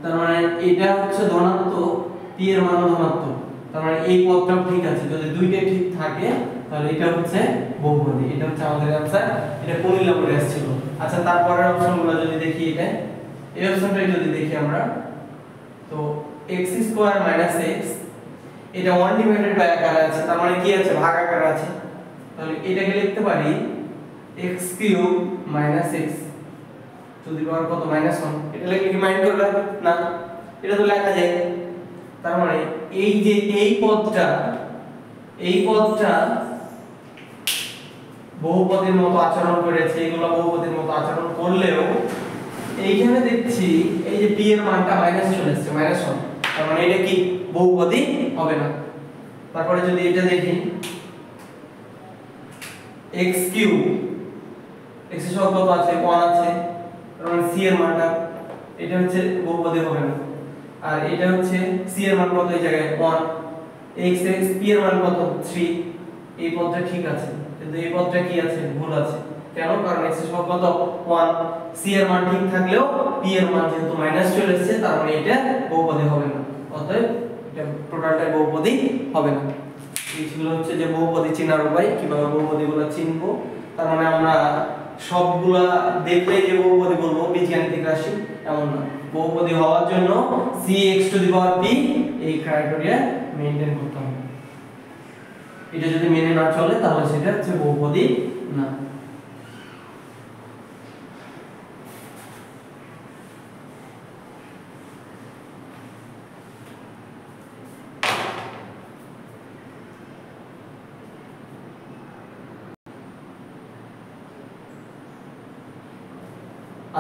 তার মানে এটা হচ্ছে ধনাত্মক, p এর মানও ধনাত্মক, তার মানে এই পদটাও ঠিক আছে। যদি দুইটাই ঠিক থাকে তাহলে এটা হচ্ছে বহুপদী, এটা হচ্ছে আমাদের आंसर, এটা কুমিল্লা পড়ে আসছিল। আচ্ছা তারপরের অপশনগুলো যদি দেখি, এটা এই অপশনটাই যদি দেখি আমরা, তো x স্কয়ার মাইনাস x, এটা 1 ডিভাইডেড বাই আকারে আছে, তার মানে কি আছে, ভাগ আকারে আছে, তাহলে এটাকে লিখতে পারি x cube minus x to the power কত -1, এটা লিখলে কি মাইন্ড করবে না, এটা তো লেখা যায়। তার মানে এই যে এই পদটা বহুপদীর মতো আচরণ করেছে, এগুলো বহুপদীর মতো আচরণ করলেও এইখানে দেখছি এই যে p এর মানটা মাইনাস চলে আসছে -1, তার মানে এটা কি বহুপদী হবে না। তারপরে যদি এটা দেখি x কিউব, x এর সহগ কত আছে 1 আছে, তার মানে c এর মানটা, এটা হচ্ছে বহুপদী হবে না। আর এটা হচ্ছে c এর মান কত, এই জায়গায় 1, x p এর মান কত 3, এই পদটা ঠিক আছে, কিন্তু এই পদটা কি আছে, ভুল আছে। কেন, কারণ x এর সহগ কত 1, c এর মান ঠিক থাকলেও p এর মান যেহেতু মাইনাস চলে এসেছে, তার মানে এটা বহুপদী হবে না, অতএব এটা টোটালটা বহুপদী হবে না। এই ছিল হচ্ছে যে বহুপদী চেনার উপায়, কিভাবে বহুপদীগুলো চিনবো। তার মানে আমরা সবগুলা দেখলে যে বহুপদী বলবো বীজগাণিতিক রাশি এমন না, বহুপদী হওয়ার জন্য cx two the power p এই ক্রাইটেরিয়া মেইনটেইন করতে হবে, এটা যদি মেনে না চলে তাহলে সেটা হচ্ছে বহুপদী না।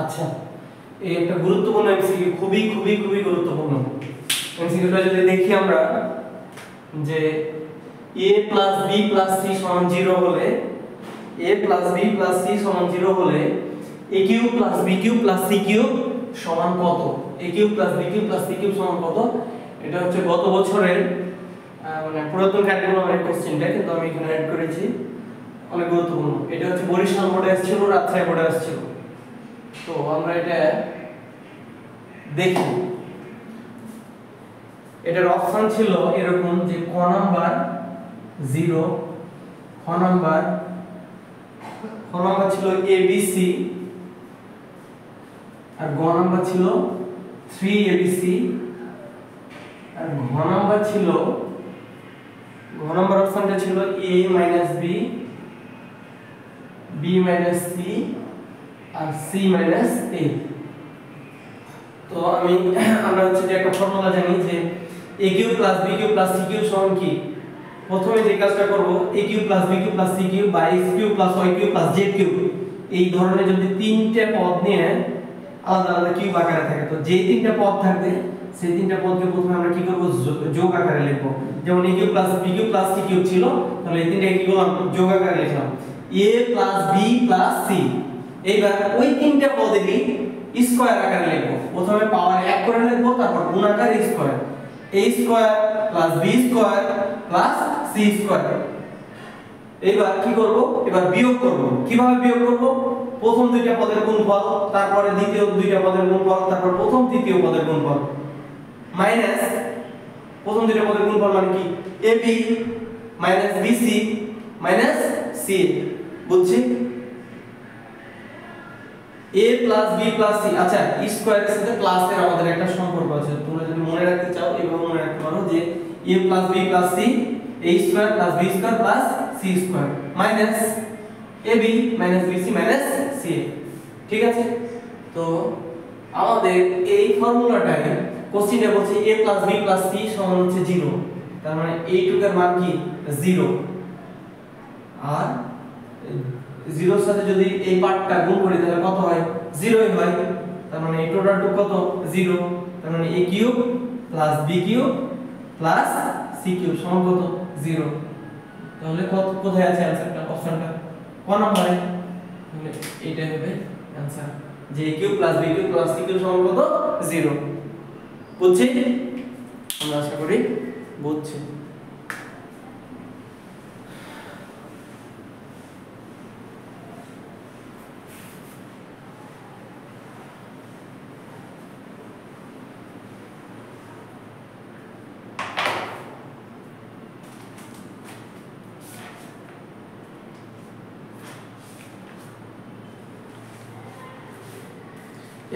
আচ্ছা, এই একটা গুরুত্বপূর্ণ এমসিকিউ, খুবই খুবই খুবই গুরুত্বপূর্ণ এমসিকিউটা যদি দেখি আমরা, যে a plus b plus c সমান 0 হলে, a plus b plus c সমান 0 হলে a cube plus b cube plus c cube সমান কত? a cube plus b cube plus c cube সমান কত? এটা হচ্ছে গত বছরের মানে পুরাতন ক্যাটাগরির কোশ্চেনটা, কিন্তু আমি এখানে অ্যাড করেছি, অনেক গুরুত্বপূর্ণ। এটা হচ্ছে বরিশাল বোর্ডে আসছিল, রাজশাহী বোর্ডে আসছিল। তো আমরা এটা দেখি। এটার অপশন ছিল এরকম যে ক নাম্বার 0, খ নাম্বার ছিল a b c, আর গ নাম্বার ছিল 3 a b c, আর ঘ নাম্বার অপশনটা ছিল a minus b, b minus c, আর c মাইনাস a। তো আমরা হচ্ছে যে একটা ফর্মুলা জানি যে a cube plus b cube plus c cube সমান কি? প্রথমে যে কাজটা করব, a cube plus b cube plus c cube বা x cube plus y cube plus z cube, এই ধরনের যদি তিনটে পদ নিয়ে আলাদা আলাদা কিউব আকারে থাকে, তো যে তিনটা পদ থাকবে সেই তিনটা পদকে প্রথমে আমরা কি করব? যোগ আকারে লিখব। যেমন a cube plus b cube plus c cube ছিল, তাহলে এই তিনটাকে কি করলাম? যোগ আকারে লিখলাম, a plus b plus c। এইবার ওই তিনটা পদেরই স্কয়ার আকারে লিখব। প্রথমে পাওয়ার 1 করে লিখব, তারপর গুণ আকারে square, a square plus b square plus c square. এইবার কি করব? এবার বিয়োগ করব। কিভাবে বিয়োগ করব? প্রথম দুইটা পদের গুণফল, তারপরে দ্বিতীয় দুইটা পদের গুণফল, তারপর প্রথম তৃতীয় পদের গুণফল, মাইনাস প্রথম দুইটা পদের গুণফল মানে কি? ab minus bc minus ca। বুঝছি? a plus b plus c। আচ্ছা, স্কয়ারের সাথে প্লাসের আমাদের একটা সম্পর্ক আছে, তোমরা যদি মনে রাখতে চাও এভাবে মনে রাখতে পারো যে a plus b plus c, a square plus b square plus c square minus ab minus bc minus ca। ঠিক আছে? তো আমাদের এই ফর্মুলাটাই কোশ্চেনে বলছে a plus b plus c সমান হচ্ছে 0, তার মানে এইটুকের মান কি? 0। আর 0 এর সাথে যদি এই পার্টটা গুণ করি তাহলে কত হয়? 0ই হয়। তার মানে এই টোটালটুকু কত? 0। তার মানে a cube plus b cube plus c cube সমান কত? 0। তাহলে কোথায় আছে आंसरটা? অপশনটা ক নম্বরে। তাহলে এইটা হবে आंसर, যে a cube plus b cube plus c cube সমান কত? 0। বুঝছি? আমরা আশা করি বুঝছি।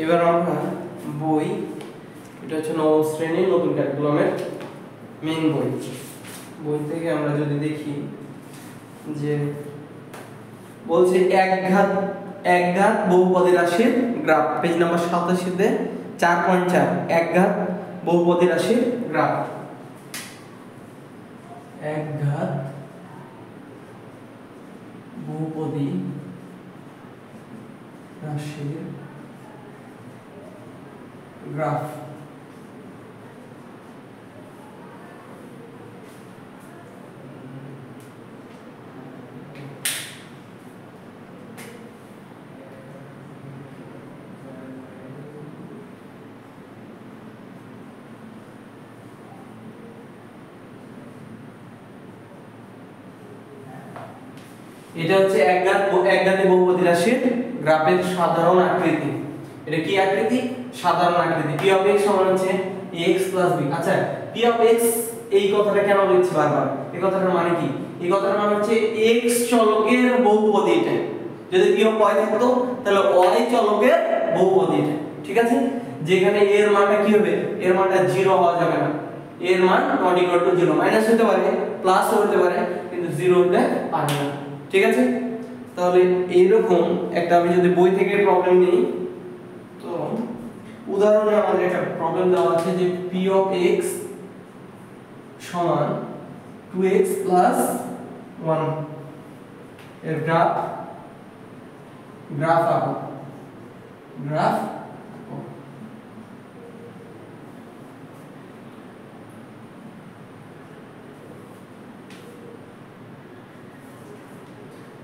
এবার আমরা বই, এটা হচ্ছে নবম শ্রেণীর নতুন কারিকুলামের মেইন বই থেকে আমরা যদি দেখি যে বলছে একঘাত বহুপদী রাশির গ্রাফ, পেজ নাম্বার 87 তে 4.4 একঘাত বহুপদী রাশির গ্রাফ। একঘাত বহুপদী রাশির গ্রাফ। এটা হচ্ছে একঘাতে বহুপদী রাশির গ্রাফের সাধারণ আকৃতি। এটা কি আকৃতি? সাধারণ আকৃতি। p of x সমান হচ্ছে x b। আচ্ছা, p of x এই কথাটা কেন লিখছি বারবার? এই কথাটার মানে কি? এই কথাটার মানে হচ্ছে x চলকের বহুপদী এটা। যদি p of y থাকতো তাহলে y চলকের বহুপদী এটা। ঠিক আছে? যেখানে এর মানটা কি হবে? এর মানটা 0 হওয়া যাবে না। এর মান not equal to 0, মাইনাস হতে পারে, প্লাস হতে পারে, কিন্তু 0 হতে পারে না। ঠিক আছে? তাহলে এইরকম একটা আমি যদি বই থেকে প্রবলেম নিই, তো উদাহরণে আমাদের একটা প্রবলেম দেওয়া আছে যে p of x সমান 2x plus 1 এর গ্রাফ আঁকো। গ্রাফ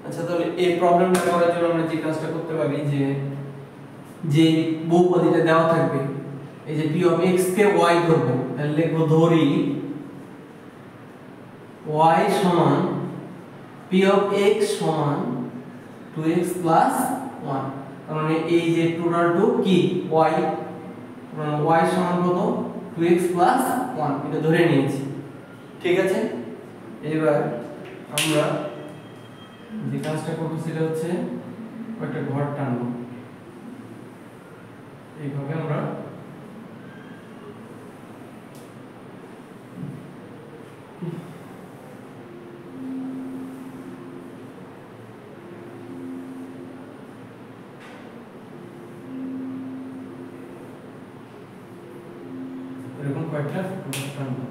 আচ্ছা তাহলে এই প্রবলেমটা করার জন্য আমরা যে কাজটা করতে পারি যে বহুপদীটা দেওয়া থাকবে এই যে p of x K y ধরবো তাহলে লিখব ধরি y সমান p অফ x সমান 2x 1 তার মানে এই যে টোটাল টু কি y মানে y সমান কত 2x 1 এটা ধরে নিয়েছি ঠিক আছে এবার আমরা যে কাজটা করব সেটা হচ্ছে একটা ঘর টানবো এইভাবে আমরা এরকম কয়েকটা ঘর টানবো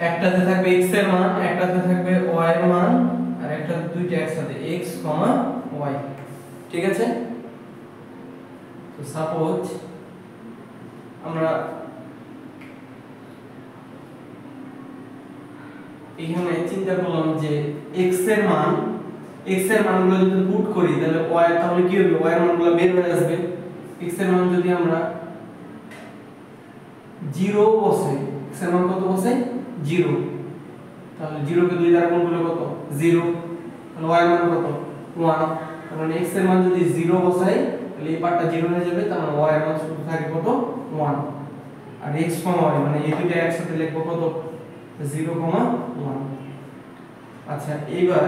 একটাতে থাকবে x এর মান একটাতে থাকবে y এর মান আর একটা দুইটা একসাথে x, y ঠিক আছে তো সাপোজ আমরা এখানে চিন্তা করলাম যে x এর মানগুলো যদি পুট করি তাহলে y তাহলে কি হবে y এর মানগুলো বের হয়ে আসবে x এর মান যদি আমরা 0 বসাই x এর মান কত বসাই 0 তাহলে 0 কে 2 দ্বারা গুণ করলে কত 0 তাহলে y এর মান কত 1 তার মানে x এর মান যদি 0 বসাই তাহলে এই পার্টটা 0 হয়ে যাবে তার মানে y এর মান শুধু থাকবে কত 1 আর x, y মানে এই দুটো একসাথে লিখব কত 0, 1 আচ্ছা এইবার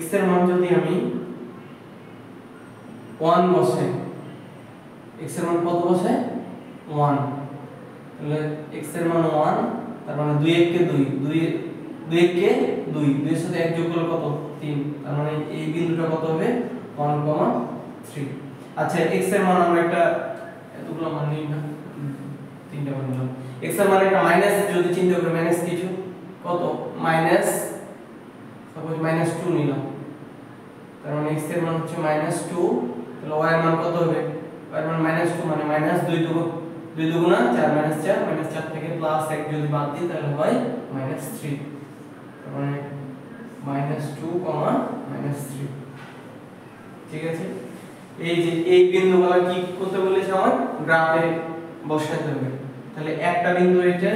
x এর মান যদি আমি 1 বসাই x এর মান কত বসাই 1 তাহলে x এর মান 1 তার মানে 2 কে 2 কে 2 এর সাথে 1 যোগ করলে কত 3 তার মানে এই বিন্দুটা কত হবে 1,3 আচ্ছা x এর মান আমরা একটা এতগুলো মান নিই না তিনটা মান নিলাম x এর মান একটা মাইনাস যদি চিন্তা করি মাইনাস কিছু কত মাইনাস সাপোজ -2 নিলাম তার মানে x এর মান হচ্ছে -2 তাহলে y এর মান কত হবে y এর মান -2 মানে -2 দুগুণা 4 4 থেকে প্লাস 1 যদি বাদ দিই তাহলে হয় -3 তার মানে -2, -3 ঠিক আছে এই যে এই বিন্দুগুলো কি করতে বলেছে আমার গ্রাফে বসাতে হবে তাহলে একটা বিন্দু এটা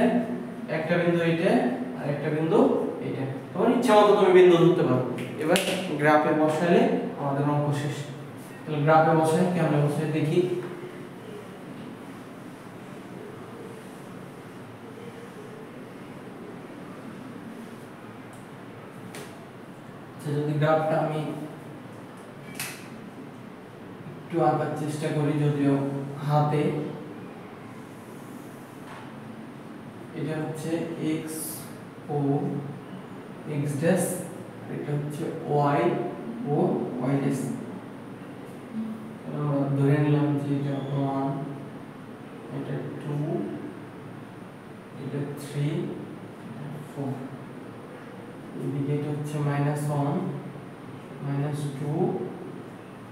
আর একটা বিন্দু এটা তোমার ইচ্ছা মতো তুমি বিন্দু ধরতে পারো এবার গ্রাফে বসালে আমাদের অঙ্ক শেষ তাহলে গ্রাফে বসাই কেমন বসাই দেখি যদি গ্রাফটা আমি একটু আঁকার চেষ্টা করি যদিও হাতে এটা হচ্ছে x ও x ড্যাশ এটা হচ্ছে y ও y ড্যাশ আমরা ধরে নিলাম যে এটা 1 এটা 2 এটা 3 4 এদিকে এটা হচ্ছে -1 -2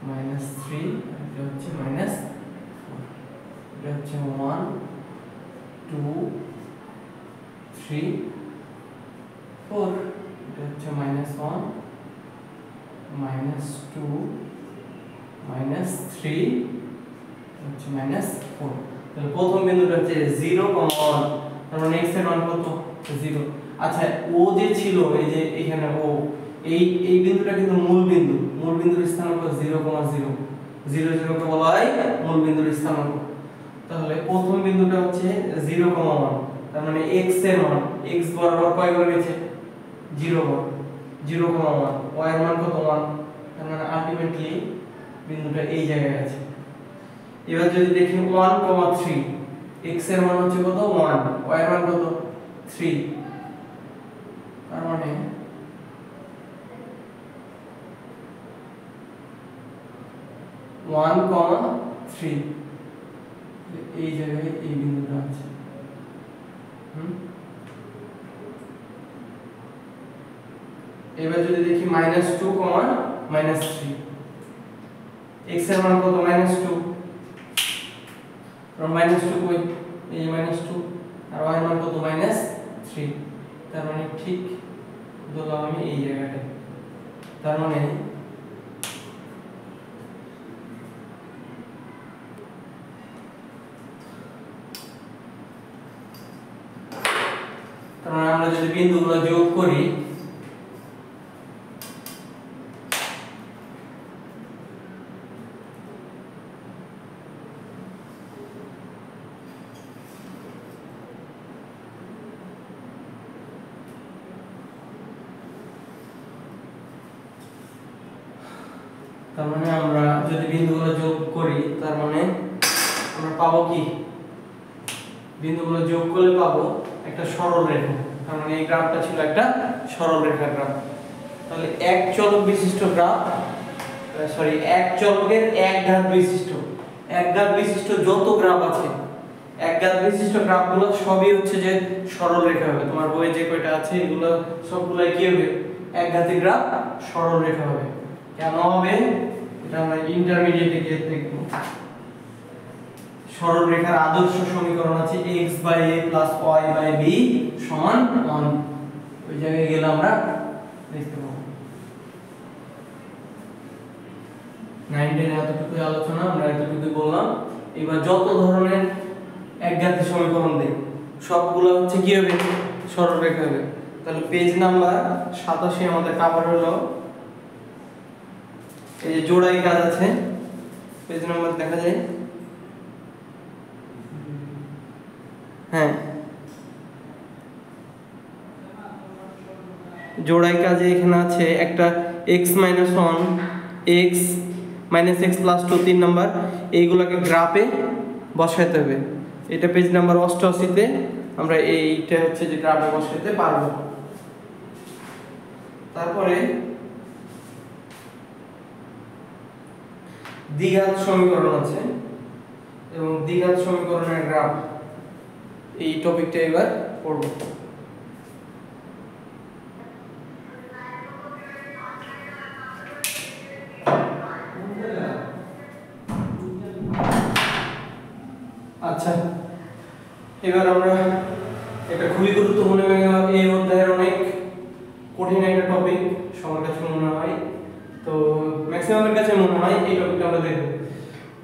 -3 এটা হচ্ছে -4 এটা হচ্ছে 1 2 3 4 এটা হচ্ছে -1 -2 -3 হচ্ছে -4 তাহলে প্রথম বিন্দুটা হচ্ছে 0, 1 তার মানে x এর মান কত 0 আচ্ছা ও যে ছিল এই যে এখানে ও এই বিন্দুটা কিন্তু মূল বিন্দুর স্থানাঙ্ক 0, 0 0 কে বলা হয় মূল বিন্দুর স্থানাঙ্ক তাহলে প্রথম বিন্দুটা হচ্ছে 0, 1 তার মানে x এর মান x বরাবর কয় করে গেছে 0 বার 0, 1 y এর মান কত 1 তার মানে আলটিমেটলি বিন্দুটা এই জায়গায় আছে এবার যদি দেখি 1, 3 x এর মান হচ্ছে কত 1 y এর মান কত 3 তার মানে ওয়ান কমা থ্রি এই জায়গায় এই বিন্দুটা আছে এবার যদি দেখি -2, -3 x এর মান কত -2, আর -2 কই এই -2, আর y এর মান কত -3, তার মানে ঠিক ধরলাম আমি এই জায়গাটা। তার মানে আমরা যদি বিন্দুগুলো যোগ করি তার মানে আমরা যদি বিন্দুগুলো যোগ করি তার মানে আমরা পাবো কি, বিন্দুগুলো যোগ করলে পাবো একটা সরল রেখা। তার মানে এই গ্রাফটা ছিল একটা সরল রেখার গ্রাফ। তাহলে এক চলক বিশিষ্ট গ্রাফ, সরি এক চলকের এক ঘাত বিশিষ্ট যত গ্রাফ আছে, এক ঘাত বিশিষ্ট গ্রাফগুলো সবই হচ্ছে যে সরল রেখা হবে। তোমার বইয়ে যে কয়টা আছে এগুলো সবগুলাই কি হবে, এক ঘাতি গ্রাফ, সরল রেখা হবে। কেন হবে এটা আমরা ইন্টারমিডিয়েটে গিয়ে দেখব। সরল রেখার আদর্শ সমীকরণ আছে x/a + y/b = 1। ওই জায়গায় গেলে আমরা দেখতে পাবো। 9 10 এতটুকু আলোচনা আমরা এতটুকু বললাম। এবার যত ধরনের একঘাতি সমীকরণ দেই সবগুলো হচ্ছে কি হবে, সরল রেখা হবে। তাহলে পেজ নাম্বার 87 আমাদের কভার হলো, এই যে জোড়াই কাজ আছে, পেজ নাম্বার দেখা যায়, হ্যাঁ জোড়াই কাজে এখানে আছে একটা x - 1 x - x + 2 3 নাম্বার, এইগুলোকে গ্রাফে বসাইতে হবে। এটা পেজ নাম্বার 88 তে আমরা এইটা হচ্ছে যে গ্রাফে বসাইতে পারবো। তারপরে দ্বিঘাত সমীকরণ আছে এবং দ্বিঘাত সমীকরণের গ্রাফ, এই টপিকটা এবার পড়ব। আচ্ছা, এবার আমরা এটা খুবই গুরুত্বপূর্ণ, এই অধ্যায়ের অনেক কঠিন একটা টপিক সবার কাছে মনে হয়, তো ম্যাক্সিমামের কাছে মনে হয় এই টপিকটা আমরা দেখব।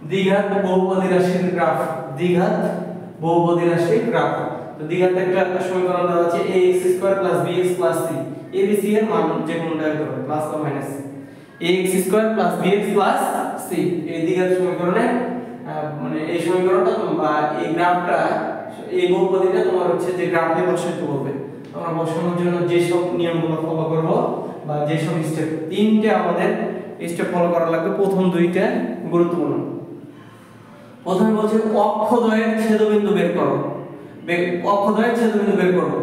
দ্বিঘাত বহুপদী রাশির গ্রাফ, দ্বিঘাত বহুপদী রাশির গ্রাফ। তো দ্বিঘাত একটা সমীকরণ দেওয়া আছে ax² + bx + c, a b c এর মান যে কোনটা হতে পারে প্লাস বা মাইনাস, ax² + bx + c এই দ্বিঘাত সমীকরণে মানে এই সমীকরণটা বা এই গ্রাফটা, এই বহুপদীটা তোমার হচ্ছে যে গ্রাফে বসাইতে বলবে। আমরা বসানোর জন্য যে সব নিয়মগুলো ফলো করব বা যে সব স্টেপ, তিনটে আমাদের স্টেপ ফলো করা লাগবে। প্রথম দুইটা গুরুত্বপূর্ণ। প্রথমে বলছে অক্ষদ্বয়ের ছেদবিন্দু বের করো, অক্ষদ্বয়ের ছেদবিন্দু বের করব,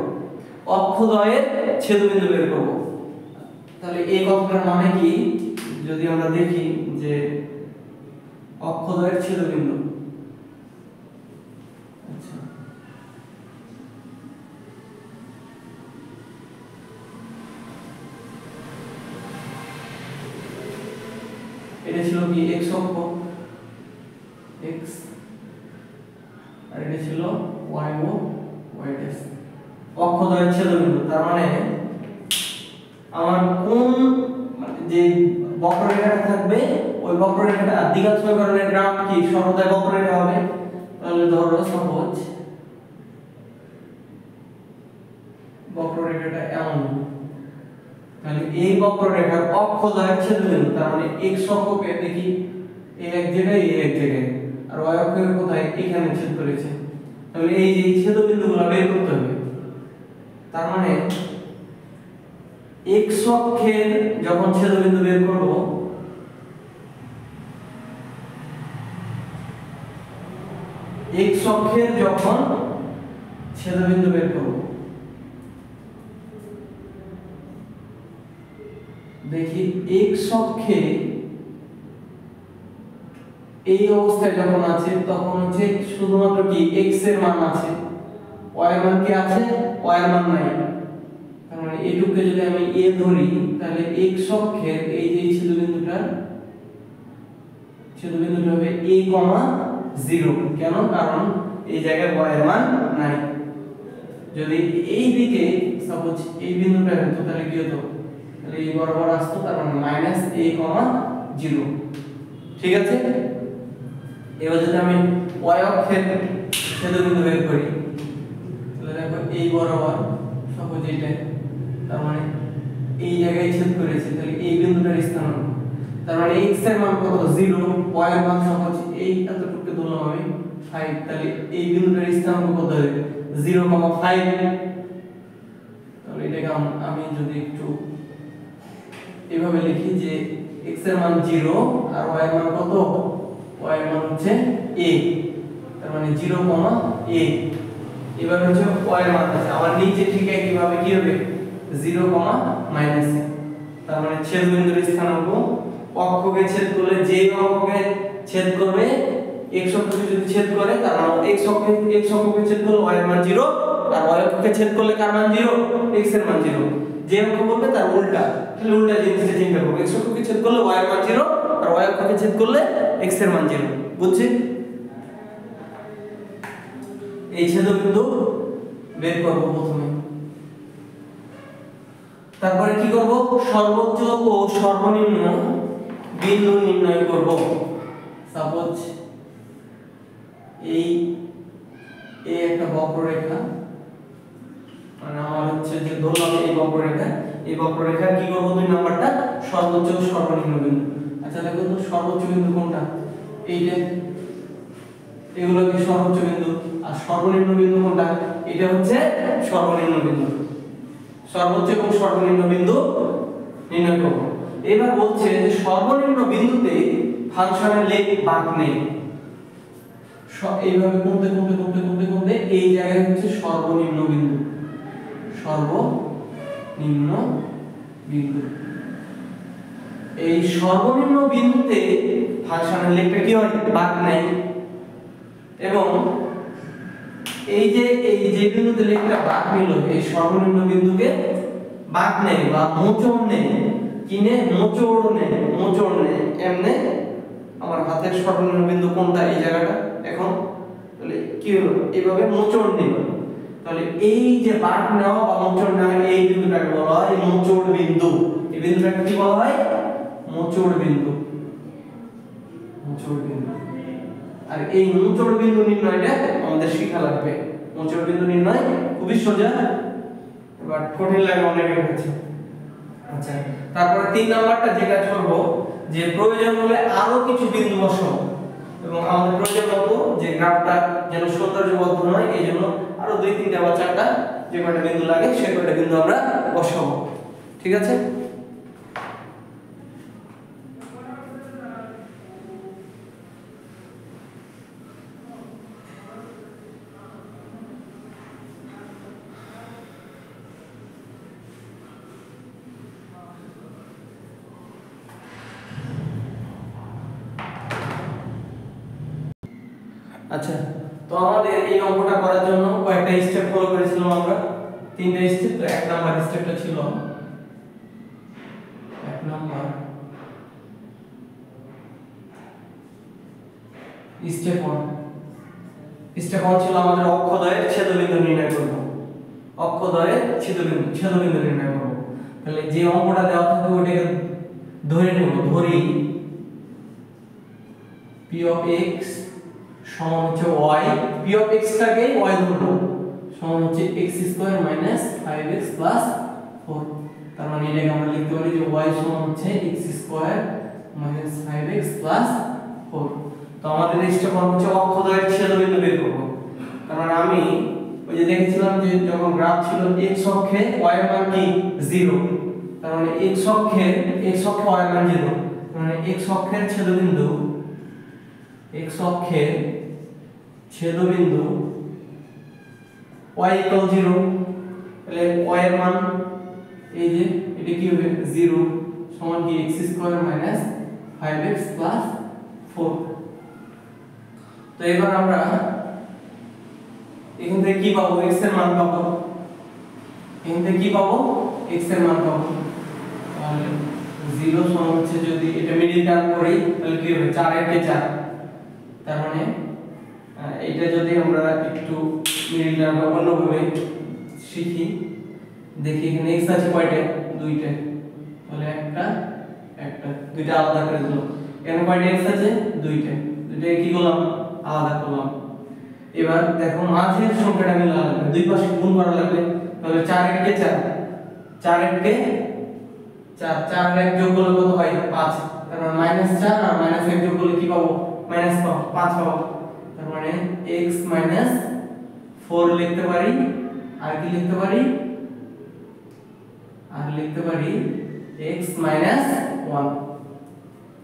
অক্ষদ্বয়ের ছেদবিন্দু বের করব। তাহলে এই কথাটার মানে কি, যদি আমরা দেখি যে অক্ষদ্বয়ের ছেদবিন্দু, আচ্ছা এটা ছিল কি x অক্ষ, x, আর এটা ছিল y ও y ড্যাশ, অক্ষদ্বয়ের ছেদবিন্দু। তার মানে আমার কোন যে বক্ররেখাটা থাকবে ওই বক্ররেখাটা দ্বিঘাত সমীকরণের গ্রাফ কি সর্বদা বক্ররেখা হবে। তাহলে ধরো সাপোজ বক্ররেখাটা এমন, তাহলে এই বক্ররেখার অক্ষদ্বয়ের ছেদবিন্দু, তার মানে x অক্ষকে দেখি এই এক জায়গায় এই এক জায়গায়, আর y অক্ষের কোথায় এখানে ছেদ করেছে। তাহলে এই যে ছেদবিন্দুগুলো বের করতে হবে। তার মানে x অক্ষের যখন ছেদবিন্দু বের করব, x অক্ষের যখন ছেদবিন্দু বের করব, দেখি x অক্ষে এই অবস্থায় যখন আছে তখন হচ্ছে শুধুমাত্র কি x এর মান আছে, y এর মান কি আছে, y এর মান নাই। তার মানে এটুকুকে যদি আমি a ধরি তাহলে x অক্ষের এই যে ছেদবিন্দুটা ছেদবিন্দুটা হবে a, 0। কেন? কারণ এই জায়গায় y এর মান নাই। যদি এই দিকে সাপোজ এই বিন্দুটা হতো তাহলে কি হতো? তাহলে এই বরাবর আসতো, তার মানে -a, 0। ঠিক আছে? এবার যদি আমি y অক্ষের ছেদবিন্দু বের করি তাহলে দেখো এই বরাবর সাপোজ এইটা, তার মানে এই জায়গায় ছেদ করেছে, তাহলে এই বিন্দুটার স্থান, তার মানে x এর মান কত? 0, y এর মান সাপোজ এই এতটুকু ধরলাম আমি 5, তাহলে এই বিন্দুটার স্থান কত হবে? 0,5। তাহলে এটাকে আমি যদি একটু এভাবে লিখি যে x এর মান 0 আর y এর মান কত? y এর মান হচ্ছে a, তার মানে 0,a। এবার হচ্ছে y এর মান আছে আবার নিচে ঠিক একইভাবে কি হবে? 0,-a। তার মানে ছেদবিন্দুর স্থানাঙ্ক অক্ষকে ছেদ করলে যে অক্ষকে ছেদ করবে x অক্ষকে যদি ছেদ করে তার মানে x অক্ষকে ছেদ করলে y এর মান 0, আর y অক্ষকে ছেদ করলে কার মান 0? x এর মান 0। যে অক্ষ বলবে তার উল্টা, তাহলে উল্টা জিনিসটা চিন্তা করব। x অক্ষকে ছেদ করলে y এর মান 0 আর y অক্ষকে ছেদ করলে x এর মান 0। বুঝছিস? এই ছেদবিন্দু বের করব প্রথমে, তারপরে কি করব? সর্বোচ্চ ও সর্বনিম্ন বিন্দু নির্ণয় করব। সাপোজ এই একটা বক্ররেখা, মানে আমার হচ্ছে যে ধরলাম এই বক্ররেখার কি করব? 2 নাম্বারটা সর্বোচ্চ ও সর্বনিম্ন বিন্দু। আচ্ছা দেখো তো সর্বোচ্চ বিন্দু কোনটা? এইটা, এগুলো কি সর্বোচ্চ বিন্দু, আর সর্বনিম্ন বিন্দু কোনটা? এটা হচ্ছে সর্বনিম্ন বিন্দু। সর্বোচ্চ এবং সর্বনিম্ন বিন্দু নির্ণয় করব। এবার বলছে যে সর্বনিম্ন বিন্দুতে ফাংশনের লেগ বাঁক নেই। এইভাবে কমতে এই জায়গায় হচ্ছে সর্বনিম্ন বিন্দু। সর্বনিম্ন বিন্দু, এই সর্বনিম্ন বিন্দুতে ফাংশনের লেগটা কি হয়? বাঁক নেই। এবং এই যে বিন্দুতে লেগটা বাঁক নিল, এই সর্বনিম্ন বিন্দুকে বাঁক নেই বা মোচড় নেই। কিনে মোচড় নেই এমনে আমার হাতের সর্বনিম্ন বিন্দু কোনটা? এই জায়গাটা। এখন তাহলে কি হলো? এইভাবে মোচড় নিল, তাহলে এই যে বাঁক নেওয়া বা মোচড় নেওয়া এই বিন্দুটাকে বলা হয় মোচড় বিন্দু। এই বিন্দুটাকে কি বলা হয়? মোচড় বিন্দু। আর এই মোচড় বিন্দু নির্ণয়টা আমাদের শেখা লাগবে। মোচড় বিন্দু নির্ণয় খুবই সোজা, বাট কঠিন লাগে অনেকের কাছে। আচ্ছা, তারপরে 3 নাম্বারটা যেটা করব যে প্রয়োজন হলে আরো কিছু বিন্দু বসাবো, এবং আমাদের প্রয়োজন মতো যে গ্রাফটা যেন সৌন্দর্যবদ্ধ হয় এই জন্য আরো 2-3টা বা 4টা যে কয়টা বিন্দু লাগে সেই কয়টা বিন্দু আমরা বসাবো। ঠিক আছে? আচ্ছা, তো আমাদের এই অঙ্কটা করার জন্য কয়েকটা স্টেপ ফলো করেছিলাম আমরা, 3টা স্টেপ। তো 1 নাম্বার স্টেপটা ছিল 1 নাম্বার স্টেপ 1 ছিল আমাদের অক্ষদ্বয়ের ছেদবিন্দু নির্ণয় করব। অক্ষদ্বয়ের ছেদবিন্দু নির্ণয় করব। তাহলে যে অঙ্কটা দেওয়া থাকবে ওটাকে ধরে নেব, ধরি p of x সমান হচ্ছে y, p of x টাকে y ধরব, সমান হচ্ছে x² - 5x + 4। তার মানে এটাকে আমরা লিখতে পারি যে y সমান হচ্ছে x² - 5x + 4। তো আমাদের স্টেপ 1 হচ্ছে অক্ষদ্বয়ের ছেদবিন্দু বের করব। তার মানে আমি ওই যে দেখেছিলাম যে যখন গ্রাফ ছিল x অক্ষে y এর মান কি 0, তার মানে x অক্ষে y এর মান 0, তার মানে x অক্ষের ছেদবিন্দু y = 0, তাহলে y এর মান এই যে এটা কি হবে 0 সমান কি x² - 5x + 4। তো এবার আমরা এখান থেকে কি পাবো? x এর মান পাবো। এখান থেকে কি পাবো? x এর মান পাবো। তাহলে 0 সমান হচ্ছে যদি এটা মিডল টার্ম করি তাহলে কি হবে 4 এর কে 4, তার মানে এটা যদি আমরা একটু মিডল টার্ম অন্যভাবে শিখি, দেখি এখানে x আছে কয়টা, দুইটা, তাহলে একটা দুইটা আলাদা করে দিলাম। এখানে কয়টা x আছে, দুইটা কি করলাম, আলাদা করলাম। এবার দেখো মাঝের সংখ্যাটা মিলাতে লাগবে, দুই পাশে গুণ করা লাগবে, তাহলে 4 এর কে 4, 4 এর কে 4, 4 এর যোগ করলে কত হয় 5, তার মানে -4 আর -1 যোগ করলে কি পাবো, -5 পাবো। তার মানে x - 4 লিখতে পারি, আর কি লিখতে পারি, x - 1।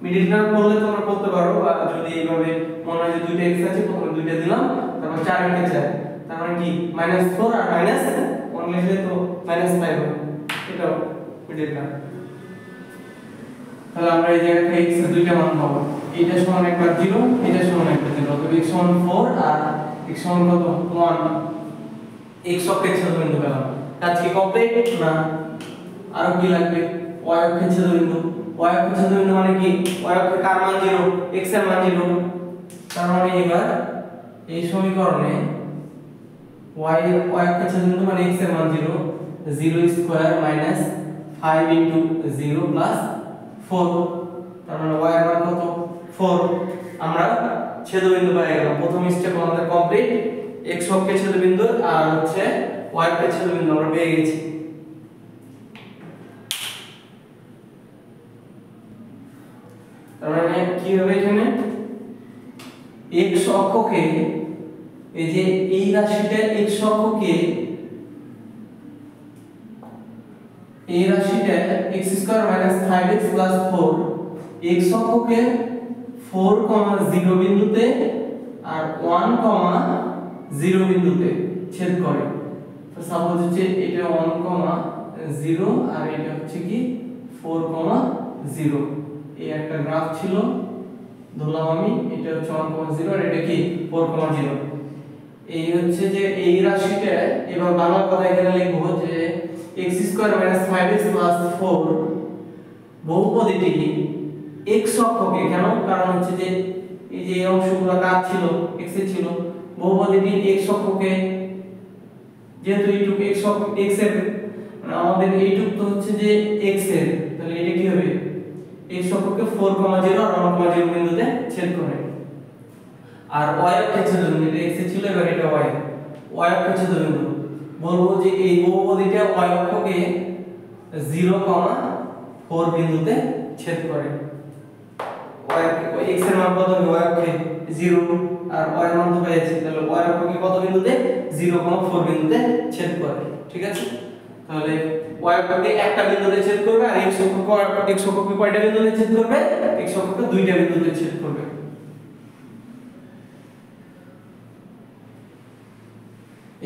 মিডল টার্ম করলে তোমরা করতে পারো, আর যদি এইভাবে মনে হয় যে দুইটা x আছে প্রথমে দুইটা দিলাম, তারপর 4 এর কে 4, তার মানে কি -4 আর -1 লিখলে তো -5 হবে, এটাও মিডল টার্ম। তাহলে আমরা এই জায়গায় x এর দুইটা মান পাবো, এটা সমান একবার 0, এটা সমান একবার 0, তবে x সমান 4 আর x সমান কত 1, x অক্ষের ছেদবিন্দু পেলাম। কাজ কি কমপ্লিট না, আর কি লাগবে, y অক্ষের ছেদবিন্দু। y অক্ষের ছেদবিন্দু মানে কি, y অক্ষের কার মান 0, x এর মান 0, তার মানে এবার এই সমীকরণে y অক্ষের ছেদবিন্দু মানে x এর মান 0, 0 স্কয়ার মাইনাস 5 ইনটু 0 প্লাস 4, তার মানে y এর মান কত 4। আমরা ছেদবিন্দু পেয়ে গেলাম, প্রথম স্টেপ আমাদের কমপ্লিট, x অক্ষের ছেদবিন্দু আর হচ্ছে y অক্ষের ছেদবিন্দু আমরা পেয়ে গেছি। তার মানে কি হবে, এখানে x অক্ষকে, এই যে এই রাশিটা x অক্ষকে, এই রাশিটা x² - 5x + 4 x অক্ষকে 4, 0 বিন্দুতে আর 1, 0 বিন্দুতে ছেদ করে। তো সাপোজ হচ্ছে এটা 1, 0 আর এটা হচ্ছে কি 4, 0, এই একটা গ্রাফ ছিল ধরলাম আমি, এটা হচ্ছে 1, 0 আর এটা কি 4, 0। এই হচ্ছে যে এই রাশিটা, এবার বাংলা কথা এখানে লিখবো যে x² - 5x + 4 বহুপদীটি x অক্ষকে, কেন, কারণ হচ্ছে যে এই যে এই অংশগুলো কাট ছিল x এ ছিল, বহুপদীটি x অক্ষকে, যেহেতু এইটুকু x এর মানে আমাদের এইটুকু তো হচ্ছে যে x এর, তাহলে এটা কি হবে, x অক্ষকে 4, 0 আর 1, 0 বিন্দুতে ছেদ করে। আর y অক্ষের ছেদবিন্দু, এটা x এ ছিল, এবার এটা y অক্ষের ছেদবিন্দু, বলবো যে এই বহুপদীটা y অক্ষকে 0, 4 বিন্দুতে ছেদ করে। x এর মান কত হবে, y অক্ষে 0 আর y এর মান তো পেয়েছি, তাহলে y অক্ষকে কত বিন্দুতে 0, 4 বিন্দুতে ছেদ করে, ঠিক আছে। তাহলে y অক্ষকে একটা বিন্দুতে ছেদ করবে, আর x অক্ষকে কয়টা বিন্দুতে ছেদ করবে, x অক্ষকে দুইটা বিন্দুতে ছেদ করবে।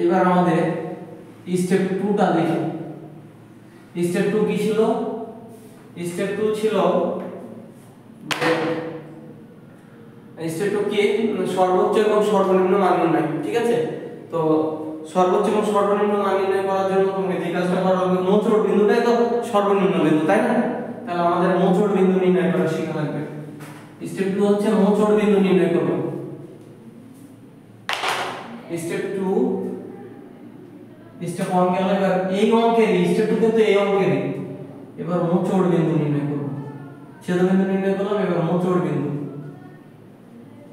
এবার আমাদের স্টেপ 2টা দেখি। স্টেপ 2 কি ছিল, স্টেপ 2 ছিল স্টেপ 2 কি, সর্বোচ্চ এবং সর্বনিম্ন মান নির্ণয়, ঠিক আছে। তো সর্বোচ্চ এবং সর্বনিম্ন মান নির্ণয় করার জন্য তোমাকে যে কাজটা করা হবে, মোচড় বিন্দুটাই তো সর্বনিম্ন বিন্দু, তাই না, তাহলে আমাদের মোচড় বিন্দু নির্ণয় করা শেখা লাগবে। স্টেপ 2 হচ্ছে মোচড় বিন্দু নির্ণয় করব। স্টেপ 2, স্টেপ 1 গেল, এবার এই অঙ্কের স্টেপ 2 কিন্তু এই অঙ্কের, এবার মোচড় বিন্দু নির্ণয় করব। ছেদবিন্দু নির্ণয় করলাম, এবার মোচড় বিন্দু।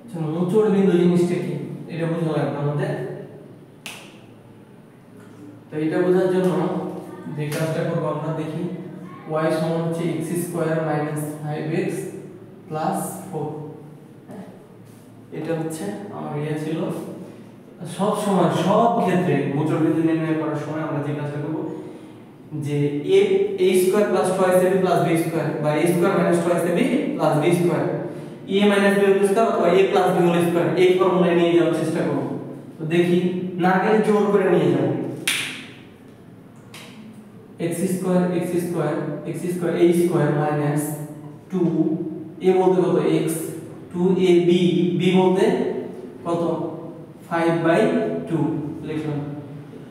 আচ্ছা, মোচড় বিন্দু জিনিসটা কি এটা বোঝা লাগবে আমাদের। তো এটা বোঝার জন্য যে কাজটা করব আমরা দেখি, y সমান হচ্ছে x² - 5x + 4, এটা হচ্ছে আমার ইয়া ছিল। সব সময় সব ক্ষেত্রে মোচড় বিন্দু নির্ণয় করার সময় আমরা যে কাজটা করব, যে a² + 2ab + b² বা a² - 2ab + b², a - b² অথবা a + b² এই ফর্মুলায় নিয়ে যাওয়ার চেষ্টা করব। তো দেখি, না গেলে জোর করে নিয়ে যাব। x² a² - 2 a বলতে কত x, 2ab b বলতে কত 5/2 লিখলাম।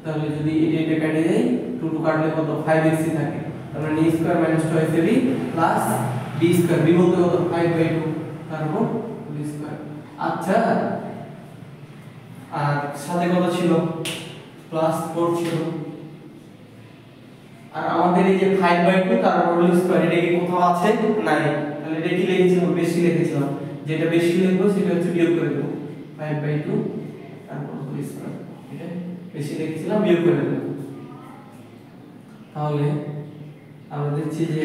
তাহলে যদি এটা কেটে দেই, 2 কাটলে কত 5x থাকে, তার মানে a square minus 2ab plus b square b বলতে কত 5/2 তারপর হোল স্কয়ার। আচ্ছা আর সাথে কত ছিল প্লাস 4 ছিল, আর আমাদের এই যে 5/2 তারপর হোল স্কয়ার এটা কি কোথাও আছে নাই, তাহলে এটা কি লিখেছিলাম বেশি লিখেছিলাম, যেটা বেশি লিখবো সেটা হচ্ছে বিয়োগ করে দেব 5/2 তারপর হোল স্কয়ার, এটা বেশি লিখেছিলাম বিয়োগ করে দেব। তাহলে আমরা দেখছি যে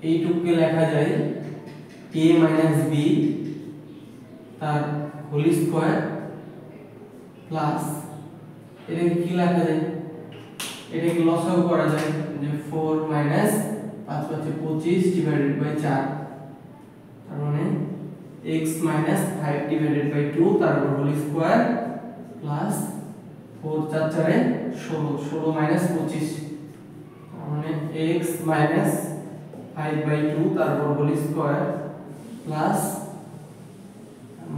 এইটুকুকে লেখা যায় a - b তার হোল স্কয়ার প্লাস এটাকে কি লেখা যায়, এটাকে লসাগু করা যায় যে 4 - 5 5 25 ডিভাইডেড বাই 4, তার মানে x - 5 ডিভাইডেড বাই 2 তারপর হোল স্কয়ার প্লাস 4 4 4 16 16 - 25, তার মানে x - 5/2 তারপর whole square plus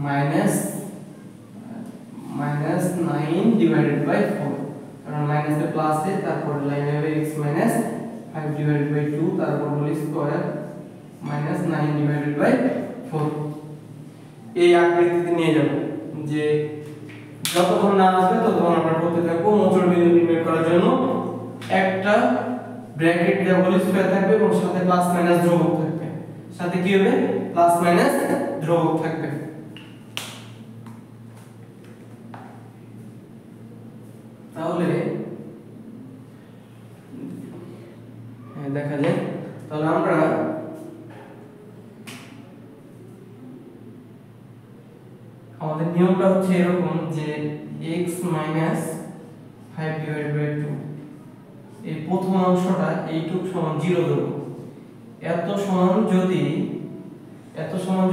-9 divided by 4, কারণ মাইনাসে প্লাসে তারপর লাইন হবে x - 5 ডিভাইডেড বাই 2 তারপর হোল স্কয়ার -9 ডিভাইডেড বাই 4। এই আকৃতিতে নিয়ে যাব যে যতক্ষণ না আসবে ততক্ষণ আমরা করতে থাকবো। মোচড় বিন্দু নির্ণয় করার জন্য একটা ব্র্যাকেট দেওয়া হোল স্কয়ার থাকবে এবং সাথে প্লাস মাইনাস ধ্রুবক থাকবে, সাথে কি হবে প্লাস মাইনাস ধ্রুবক থাকবে। তাহলে দেখা যায়, তাহলে আমরা আমাদের নিয়মটা হচ্ছে এরকম যে x - 5 ডিভাইডেড বাই 2 এই প্রথম অংশটা এইটুক সমান 0 ধরব, এত সমান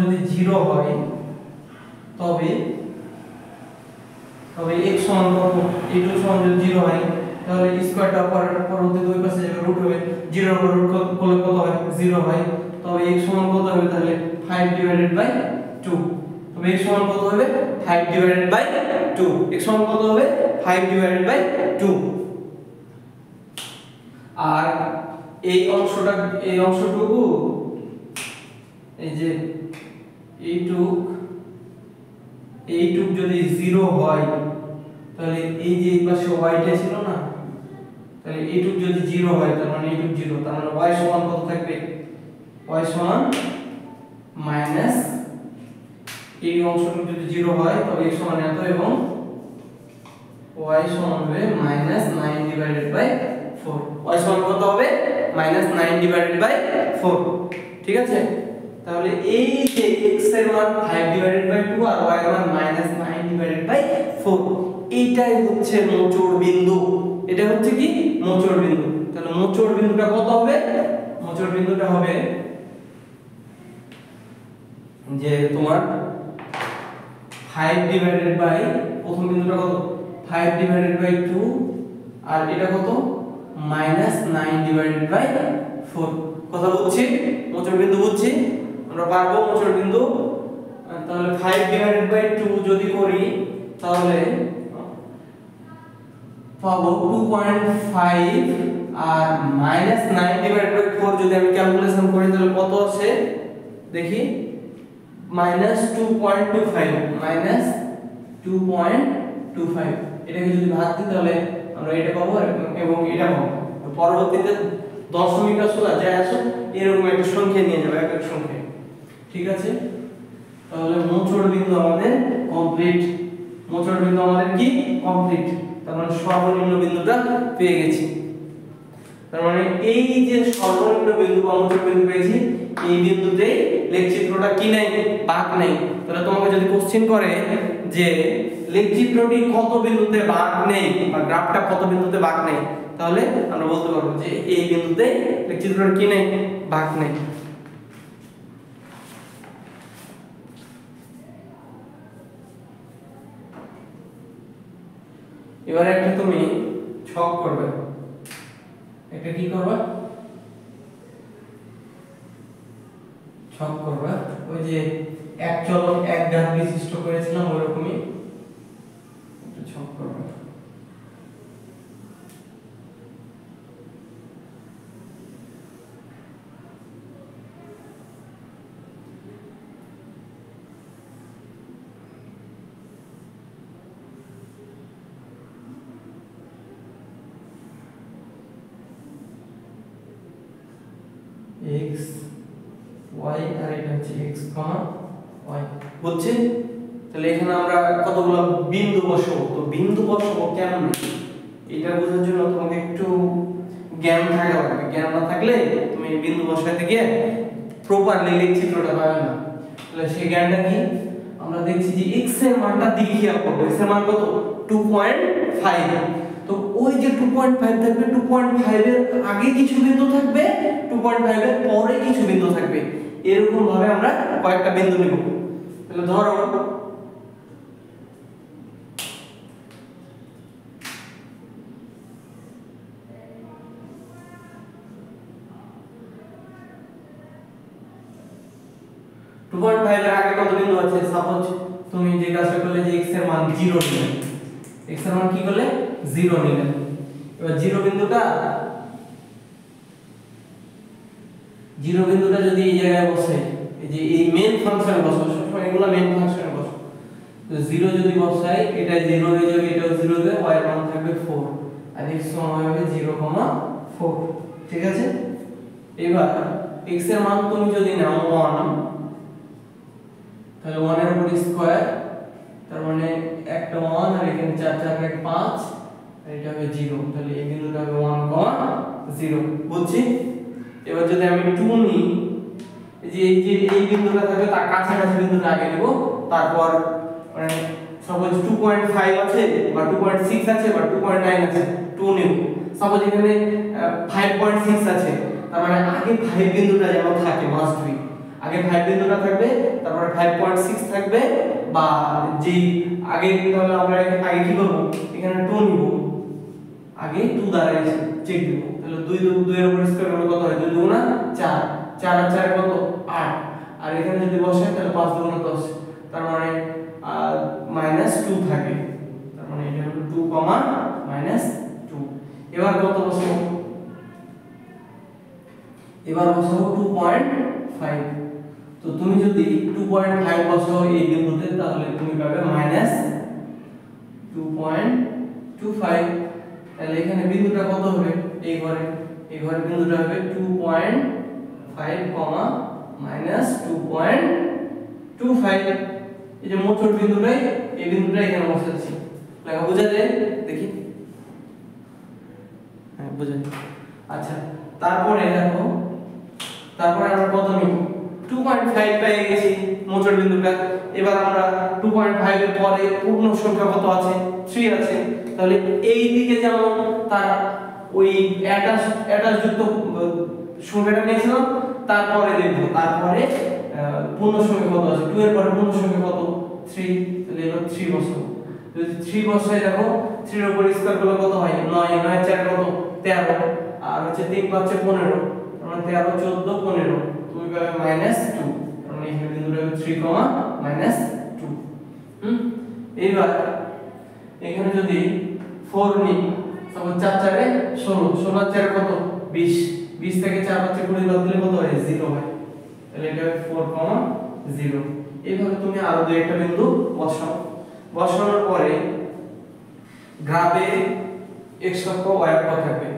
যদি 0 হয় তবে x সমান কত, এইটুক সমান যদি 0 হয় তাহলে স্কয়ারটা পরবর্তী দুই পাশে যাবে রুট হবে, 0 এর উপর রুট করলে কত হয় 0 হয়, তবে x সমান কত হবে তাহলে 5 ডিভাইডেড বাই 2, তবে x সমান কত হবে 5 ডিভাইডেড বাই 2, x সমান কত হবে 5 ডিভাইডেড বাই 2। আর এই অংশটুকু এই যে এইটুক যদি 0 হয় তাহলে এই যে এই পাশে y টা ছিল না, তাহলে এইটুক যদি 0 হয় তার মানে এইটুক 0, তার মানে y সমান কত থাকবে, y সমান মাইনাস এই অংশটুকু যদি 0 হয় তবে x সমান এত এবং y সমান হবে -9 ডিভাইডেড বাই 4, y সমান কত হবে -9 ডিভাইডেড বাই 4, ঠিক আছে। তাহলে এই যে x এর মান 5 ডিভাইডেড বাই 2 আর y এর মান -9 ডিভাইডেড বাই 4, এইটাই হচ্ছে মোচড় বিন্দু, এটা হচ্ছে কি মোচড় বিন্দু। তাহলে মোচড় বিন্দুটা কত হবে, মোচড় বিন্দুটা হবে যে তোমার 5 ডিভাইডেড বাই প্রথম বিন্দুটা কত 5 ডিভাইডেড বাই 2 আর এটা কত -9 ডিভাইডেড বাই 4, কথা বুঝছি, মোচড় বিন্দু বুঝছি, আমরা পারবো মোচড় বিন্দু। তাহলে 5 ডিভাইডেড বাই 2 যদি করি তাহলে পাবো 2.5 আর -9 ডিভাইডেড বাই 4 যদি আমি ক্যালকুলেশন করি তাহলে কত আসে দেখি -2.25 এটাকে যদি ভাগ দিই তাহলে আমরা এটা পাবো এবং এটা পাবো, পরবর্তীতে দশমিক আসলে যায় আসো এরকম একটা সংখ্যা নিয়ে যাবে, এক সংখ্যা, ঠিক আছে। তাহলে মোচড় বিন্দু আমাদের কমপ্লিট, মোচড় বিন্দু আমাদের কি কমপ্লিট, তার মানে সর্বনিম্ন বিন্দুটা পেয়ে গেছি। তার মানে এই যে সর্বনিম্ন বিন্দু বা মোচড় বিন্দু পেয়েছি এই বিন্দুতে লেখচিত্রটা কি নাই বাঁক নাই। তাহলে তোমাকে যদি কোশ্চেন করে যে লেখচিত্রটি কত বিন্দুতে বাঁক নেই বা গ্রাফটা কত বিন্দুতে বাঁক নেই, তাহলে আমরা বলতে পারবো যে এই বিন্দুতে লেখচিত্রটা কি নেই বাঁক নেই। এবারে একটা তুমি ছক করবে, এটা কি করবা ছক করবা, ওই যে এক চলক এক ঘাত বিশিষ্ট করেছিলাম ওইরকমই একটা ছক করবা। x y আর এটা হচ্ছে x y বুঝছেন? তাহলে এখানে আমরা কতগুলো বিন্দু বসাবো। তো বিন্দু বসাবো কেমনে এটা বোঝার জন্য তোমাকে একটু জ্ঞান থাকা লাগবে। জ্ঞান না থাকলে তুমি বিন্দু বসাতে গিয়ে প্রপারলি লেখচিত্রটা পাবে না। তাহলে সেই জ্ঞানটা কি, আমরা দেখছি যে x এর মানটা দিকে খেয়াল করব। x এর মান কত 2.5। তো ওই যে 2.5 থাকবে, 2.5 এর আগে কিছু বিন্দু থাকবে, 2.5 এর পরে কিছু বিন্দু থাকবে, এরকম ভাবে আমরা কয়েকটা বিন্দু নেব। তাহলে ধরো 2.5 এর আগে কত বিন্দু আছে। সাপোজ তুমি যে কাজটা করলে যে x এর মান 0 নিলে, x এর মান কি করলে 0 নিলে, এবার 0 বিন্দুটা যদি এই জায়গায় বসে, এই যে এই মেইন ফাংশনে বসে, সবসময় এগুলো মেইন ফাংশনে বসে, তো 0 যদি বসাই এটা 0 হয়ে যাবে, এটাও 0 হবে, y এর মান থাকবে 4 আর x সমান হবে 0,4। ঠিক আছে? এবার x এর মান তুমি যদি নাও 1, তাহলে 1 এর উপর স্কয়ার, তার মানে একটা 1 আর এখানে 4 4 এর 5 আর এটা হবে 0, তাহলে এই বিন্দুটা হবে 1,0 বুঝছি? এবার যদি আমি 2 নিই, এই বিন্দুটা থাকবে তার কাছাকাছি বিন্দুটা আগে নেব, তারপর মানে সাপোজ 2.5 আছে বা 2.6 আছে বা 2.9 আছে, 2 নিব। সাপোজ এখানে 5.6 আছে, তার মানে আগে 5 বিন্দুটা যেমন থাকে মাস্ট বি, আগে 5 বিন্দুটা থাকবে, তারপরে 5.6 থাকবে, বা যে আগে তাহলে আমরা আগে কি করব, এখানে 2 নিব, আগে 2 দ্বারা চেক দিব। তাহলে 2 এর উপর স্কয়ার করলে কত হয়, 2 2 না 4, 4 আর 4 কত 8, আর এখানে যদি বসাই তাহলে 5 2 10, তার মানে -2 থাকে, তার মানে এটা হলো 2, -2। এবার কত বসাবো, এবার বসাবো 2.5। তো তুমি যদি 2.5 বসাও এই বিন্দুতে, তাহলে তুমি পাবে -2.25। তাহলে এখানে বিন্দুটা কত হবে, এই ঘরে বিন্দুটা হবে 2.5, -2.25। এই যে মোচড় বিন্দুটাই, এই বিন্দুটা এখানে বসাচ্ছি। লেখা বোঝা যায়? দেখি, হ্যাঁ বোঝা যায়। আচ্ছা, তারপরে দেখো, তারপরে আমরা কত নিব, 2.5 পেয়ে গেছি মোচড় বিন্দুটা। এবার আমরা 2.5 এর পরে পূর্ণ সংখ্যা কত আছে, 3 আছে, তাহলে এই দিকে যেমন তার ওই অ্যাটাচ যুক্ত সংখ্যাটা নিয়েছিলাম, তারপরে দেখব তারপরে পূর্ণ সংখ্যা কত আছে, 2 এর পরে পূর্ণ সংখ্যা কত 3, তাহলে এবার 3 বসাবো। যদি 3 বসাই, দেখো 3 এর উপর স্কয়ার করলে কত হয়, 9, 9 4 কত 13, আর হচ্ছে 3 5 15, মানে 13 14 15, তুমি পাবে -2, মানে এখানে বিন্দুটা হবে 3, -2। এইবার এখানে যদি 4 নিই, তাহলে 4 4 এ 16, 16 4 কত 20, 20 থেকে 4 5 20 বাদ দিলে কত হয়, 0 হয়, তাহলে এটা হবে 4,0। এইভাবে তুমি আরো দুই একটা বিন্দু বসাও। বসানোর পরে গ্রাফে x অক্ষ y অক্ষ থাকবে।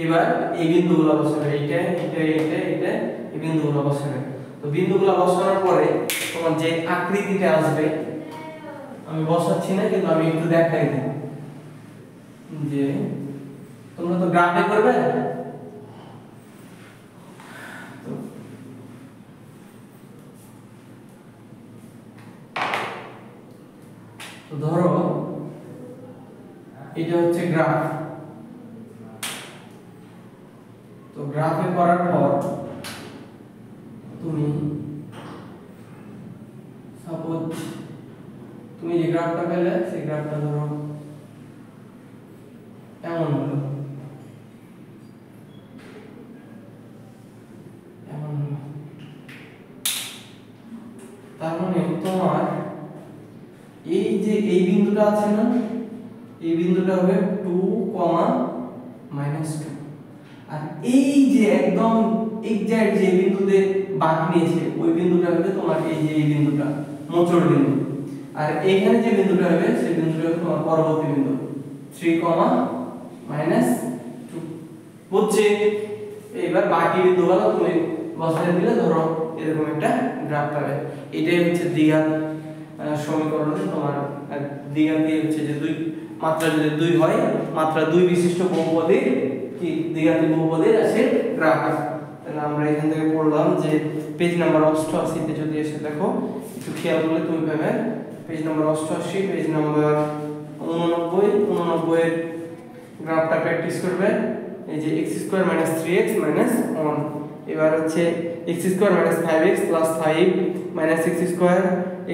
এবার এই বিন্দুগুলো বসাবে, এইটা এটা এটা এটা, এই বিন্দুগুলো বসাবে। তো বিন্দুগুলো বসানোর পরে তোমার যে আকৃতিটা আসবে, আমি বসাচ্ছি না কিন্তু আমি একটু দেখাই দেব, যে তোমরা তো গ্রাফে করবে, তো ধরো এটা হচ্ছে গ্রাফ। তো গ্রাফে করার পর তুমি সাপোজ তুমি যে গ্রাফটা পেলে, সেই গ্রাফটা ধরো এমন হলো, এমন হলো, তার মানে তোমার এই যে এই বিন্দুটা আছে না, এই বিন্দুটা হবে 2, -2, আর এই যে একদম এক্সাক্ট যে বিন্দুতে বাঁক নিয়েছে, ওই বিন্দুটা হবে তোমার এই যে এই বিন্দুটা মোচড় বিন্দু, আর এখানে যে বিন্দুটা হবে সেই বিন্দুটা হবে তোমার পরবর্তী বিন্দু 3, -2। বুঝছে? এবার বাকি বিন্দুগুলো তুমি বসায় দিলে ধরো এরকম একটা গ্রাফ পাবে। এটাই হচ্ছে দ্বিঘাত সমীকরণে তোমার দ্বিঘাতে হচ্ছে যে দুই মাত্রা যদি দুই হয়, মাত্রা দুই বিশিষ্ট বহুপদীর কি দ্বিঘাতি বহুপদীর আছে গ্রাফ। তাহলে আমরা এখান থেকে পড়লাম যে পেজ নাম্বার 88 তে যদি এসে দেখো একটু খেয়াল করলে তুমি পাবে পেজ নাম্বার 88, পেজ নাম্বার 89 এর গ্রাফটা প্র্যাকটিস করবে। এই যে x² - 3x - 1, এবার হচ্ছে x² - 5x + 5 -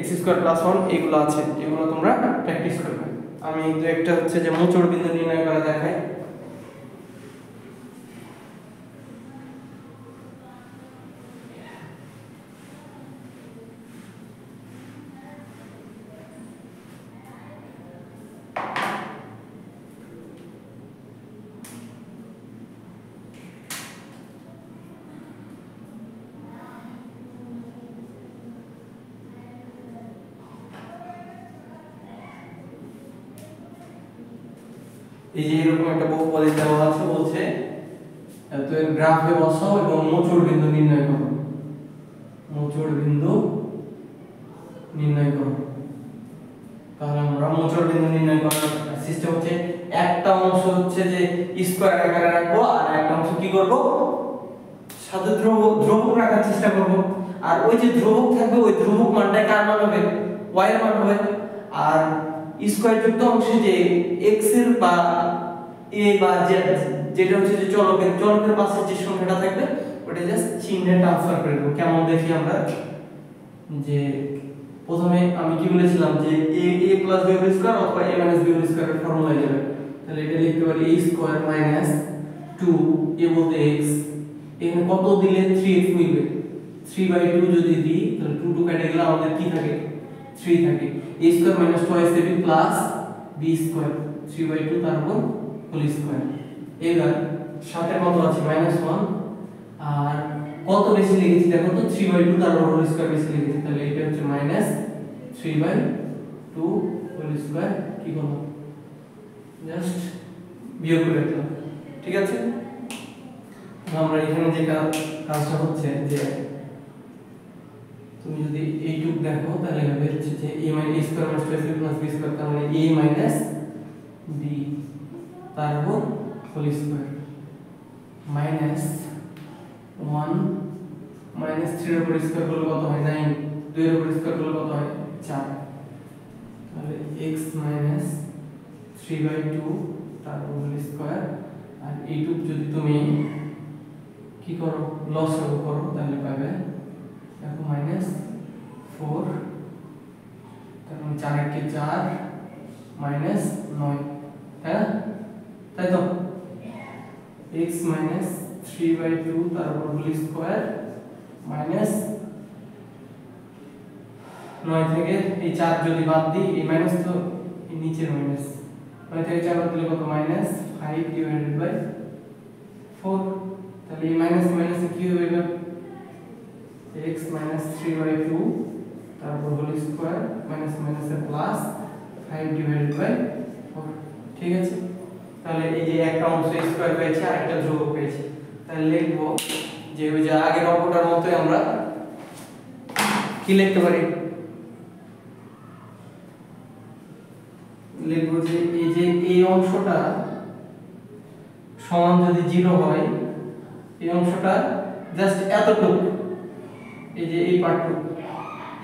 x² + 1 এগুলো আছে, এগুলো তোমরা প্র্যাকটিস করবে। আমি তো একটা হচ্ছে যে মোচড় বিন্দু নির্ণয় করা দেখাই। এই যে এরকম একটা বহুপদী দেওয়া আছে, বলছে তো এর গ্রাফে বসাও এবং মোচড় বিন্দু নির্ণয় করো। মোচড় বিন্দু নির্ণয় করো। তাহলে আমরা মোচড় বিন্দু নির্ণয় করার সিস্টেম হচ্ছে একটা অংশ হচ্ছে যে স্কয়ার আকারে রাখবো আর একটা অংশ কি করব সাথে ধ্রুবক রাখার চেষ্টা করব। আর ওই যে ধ্রুবক থাকবে ওই ধ্রুবক মানটা কার মান হবে, y এর মান হবে। আর স্কয়ার যুক্ত অংশে যে x এর বা a বা z যেটা হচ্ছে যে চলকের পাশে যে সংখ্যাটা থাকবে ওটা জাস্ট চিহ্নে ট্রান্সফার করে দেব। কেমন দেখি আমরা, যে প্রথমে আমি কি বলেছিলাম যে a + b² অথবা a - b² এর ফর্মুলা যাবে। তাহলে এটা লিখতে পারি a² - 2a বলতে x, এখানে কত দিলে 3x মিলবে, 3/2 যদি দিই তাহলে 2 কেটে গেলে আমাদের কি থাকে 3 থাকে। a² - 2ab + b², 3/2 তারপর হোল স্কয়ার। এবার সাথে কত আছে -1, আর কত বেশি লিখেছি দেখো তো 3/2 তারপর হোল স্কয়ার বেশি লিখেছি, তাহলে এটা হচ্ছে -3/2 হোল স্কয়ার। কি করব জাস্ট বিয়োগ করে দিলাম, ঠিক আছে। আমরা এখানে যে কাজটা হচ্ছে যে তুমি যদি এইটুক দেখো তাহলে হবে হচ্ছে যে a - a² - 2ab + b² তার মানে a - b তারপর হোল স্কয়ার -1 -3 এর উপর স্কয়ার করলে কত হয় 9, 2 এর উপর স্কয়ার করলে কত হয় 4, তাহলে x - 3/2 তারপর হোল স্কয়ার। আর এইটুক যদি তুমি কি করো লসাগু করো তাহলে পাবে দেখো -4, তার মানে 4 × 4 -9, তাই তো x - 3/2 তারপর হোল স্কয়ার -9 থেকে এই 4 যদি বাদ দিই, এই মাইনাস তো এই নিচের মাইনাস, 9 থেকে 4 বাদ দিলে কত -5/4, তাহলে এই মাইনাস মাইনাসে কি হবে এবার x - 3/2 তারপর হোল স্কয়ার মাইনাস মাইনাসে প্লাস 5/4, ঠিক আছে। তাহলে এই যে একটা অংশ স্কয়ার পেয়েছি আর একটা ধ্রুবক পেয়েছি, তাহলে লিখব যে ওই যে আগের অঙ্কটার মতই আমরা কি লিখতে পারি, লিখব যে এই যে এই অংশটা সমান যদি 0 হয়, এই অংশটা জাস্ট এতটুকু, এই যে এই পার্টটুকু,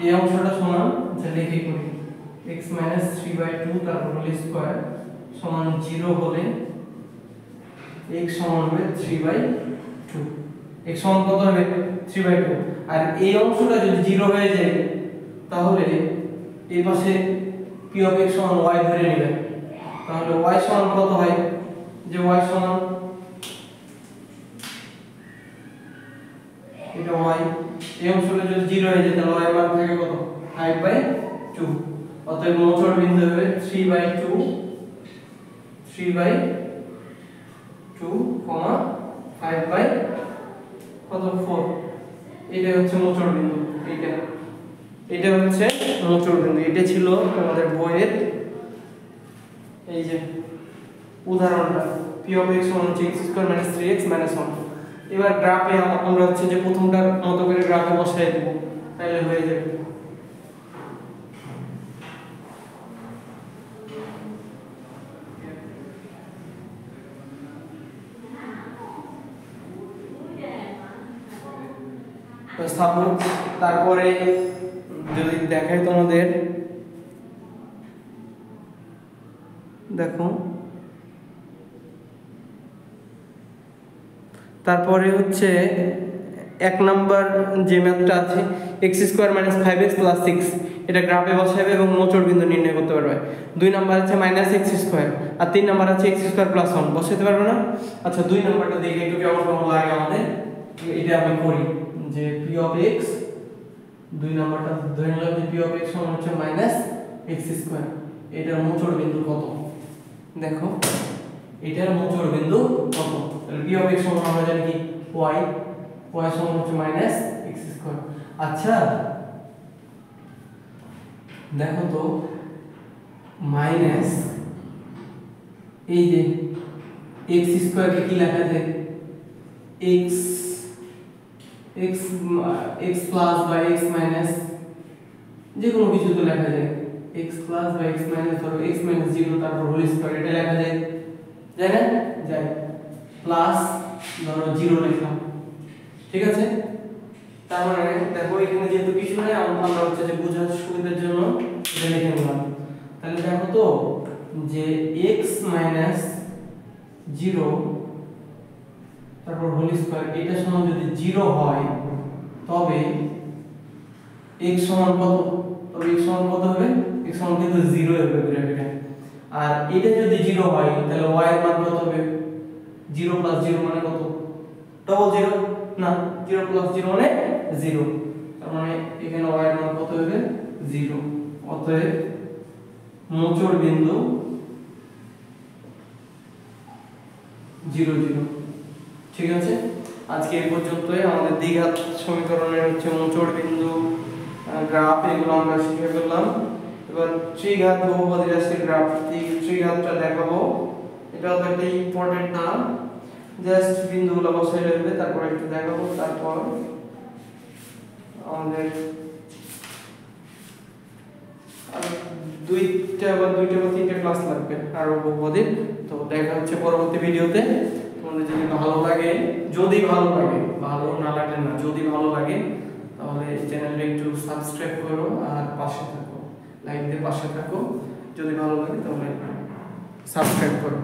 এই অংশটা সমান যা লিখে করি x - 3/2 তারপর হোল স্কয়ার সমান 0 হলে x সমান হবে 3/2, x সমান কত হবে 3/2। আর এই অংশটা যদি 0 হয়ে যায় তাহলে এই পাশে p of x সমান y ধরে নেবে, তাহলে y সমান কত হয়, যে y সমান এটা y, এই অংশটা যদি 0 হয়ে যায় তাহলে y এর মান থাকে কত 5/2, অতএব মোচড় বিন্দু হবে 3/2 5/4, এটা হচ্ছে মোচড় বিন্দু। এটা হচ্ছে মোচড় বিন্দু। এটা ছিল আমাদের বইয়ের এই যে উদাহরণটা p of x সমান x² - 3x - 1। এবার গ্রাফে আমরা হচ্ছে যে প্রথমটার মতো করে গ্রাফে বসাই দেব, তাহলে হয়ে যাবে। তারপরে যদি দেখাই তোমাদের, দেখো তারপরে হচ্ছে 1 নাম্বার যে ম্যাথটা আছে x² - 5x + 6, এটা গ্রাফে বসাবে এবং মোচড় বিন্দু নির্ণয় করতে পারবে। 2 নাম্বার আছে -x², আর 3 নাম্বার আছে x² + 1, বসাতে পারবে না? আচ্ছা 2 নাম্বারটা দেখে একটু কেমন কেমন লাগে আমাদের, এটা আমি করি যে p of x, 2 নাম্বারটা ধরে নিলাম যে p of x সমান হচ্ছে -x², এটার মোচড় বিন্দু কত? দেখো এটার মোচড় বিন্দু কত? তাহলে p of x সমান আমরা জানি কি y সমান হচ্ছে -x²। আচ্ছা দেখো তো মাইনাস, এই যে x² কে কি লেখা যায়? x প্লাস বা x মাইনাস যে কোনো কিছু তো লেখা যায়, x প্লাস বা x মাইনাস, ধরো x - 0 তারপর হোল স্কয়ার, এটা লেখা যায় না? যায়। প্লাস ধরো 0 লিখলাম, ঠিক আছে? তার মানে দেখো এখানে যেহেতু কিছু নাই, আমরা হচ্ছে যে বোঝার সুবিধার জন্য এটা লিখে নিলাম। তাহলে দেখো তো যে x - 0 তারপর হোল স্কয়ার, এটা সমান যদি 0 হয় তবে x সমান কত? তবে x সমান কত হবে? x সমান কিন্তু 0 হবে গ্রাফিটা। আর এটা যদি 0 হয় তাহলে y এর মান কত হবে? 0 + 0 মানে কত? ডবল 0 না, 0 + 0 মানে 0, তার মানে এখানে y এর মান কত হবে? 0। অতএব মোচড় বিন্দু 0 0। ঠিক আছে, আজকে এই পর্যন্তই। আমাদের দ্বিঘাত সমীকরণের হচ্ছে মোচড় বিন্দু, গ্রাফ, এগুলো আমরা শিখে ফেললাম। এবার ত্রিঘাত বহুপদী রাশির গ্রাফ, ত্রিঘাতটা দেখাবো। এটা তো একটা ইম্পর্টেন্ট না, জাস্ট বিন্দুগুলো বসাই রাখবে, তারপর একটু দেখাবো। তারপর আমাদের দুইটা বা তিনটা ক্লাস লাগবে আরো বহুপদীর। তো দেখা হচ্ছে পরবর্তী ভিডিওতে। তোমাদের যদি ভালো লাগে, ভালো না লাগলে না, যদি ভালো লাগে তাহলে চ্যানেলটা একটু সাবস্ক্রাইব করো আর পাশে থাকো, লাইক দিয়ে পাশে থাকো। যদি ভালো লাগে তাহলে সাবস্ক্রাইব করো।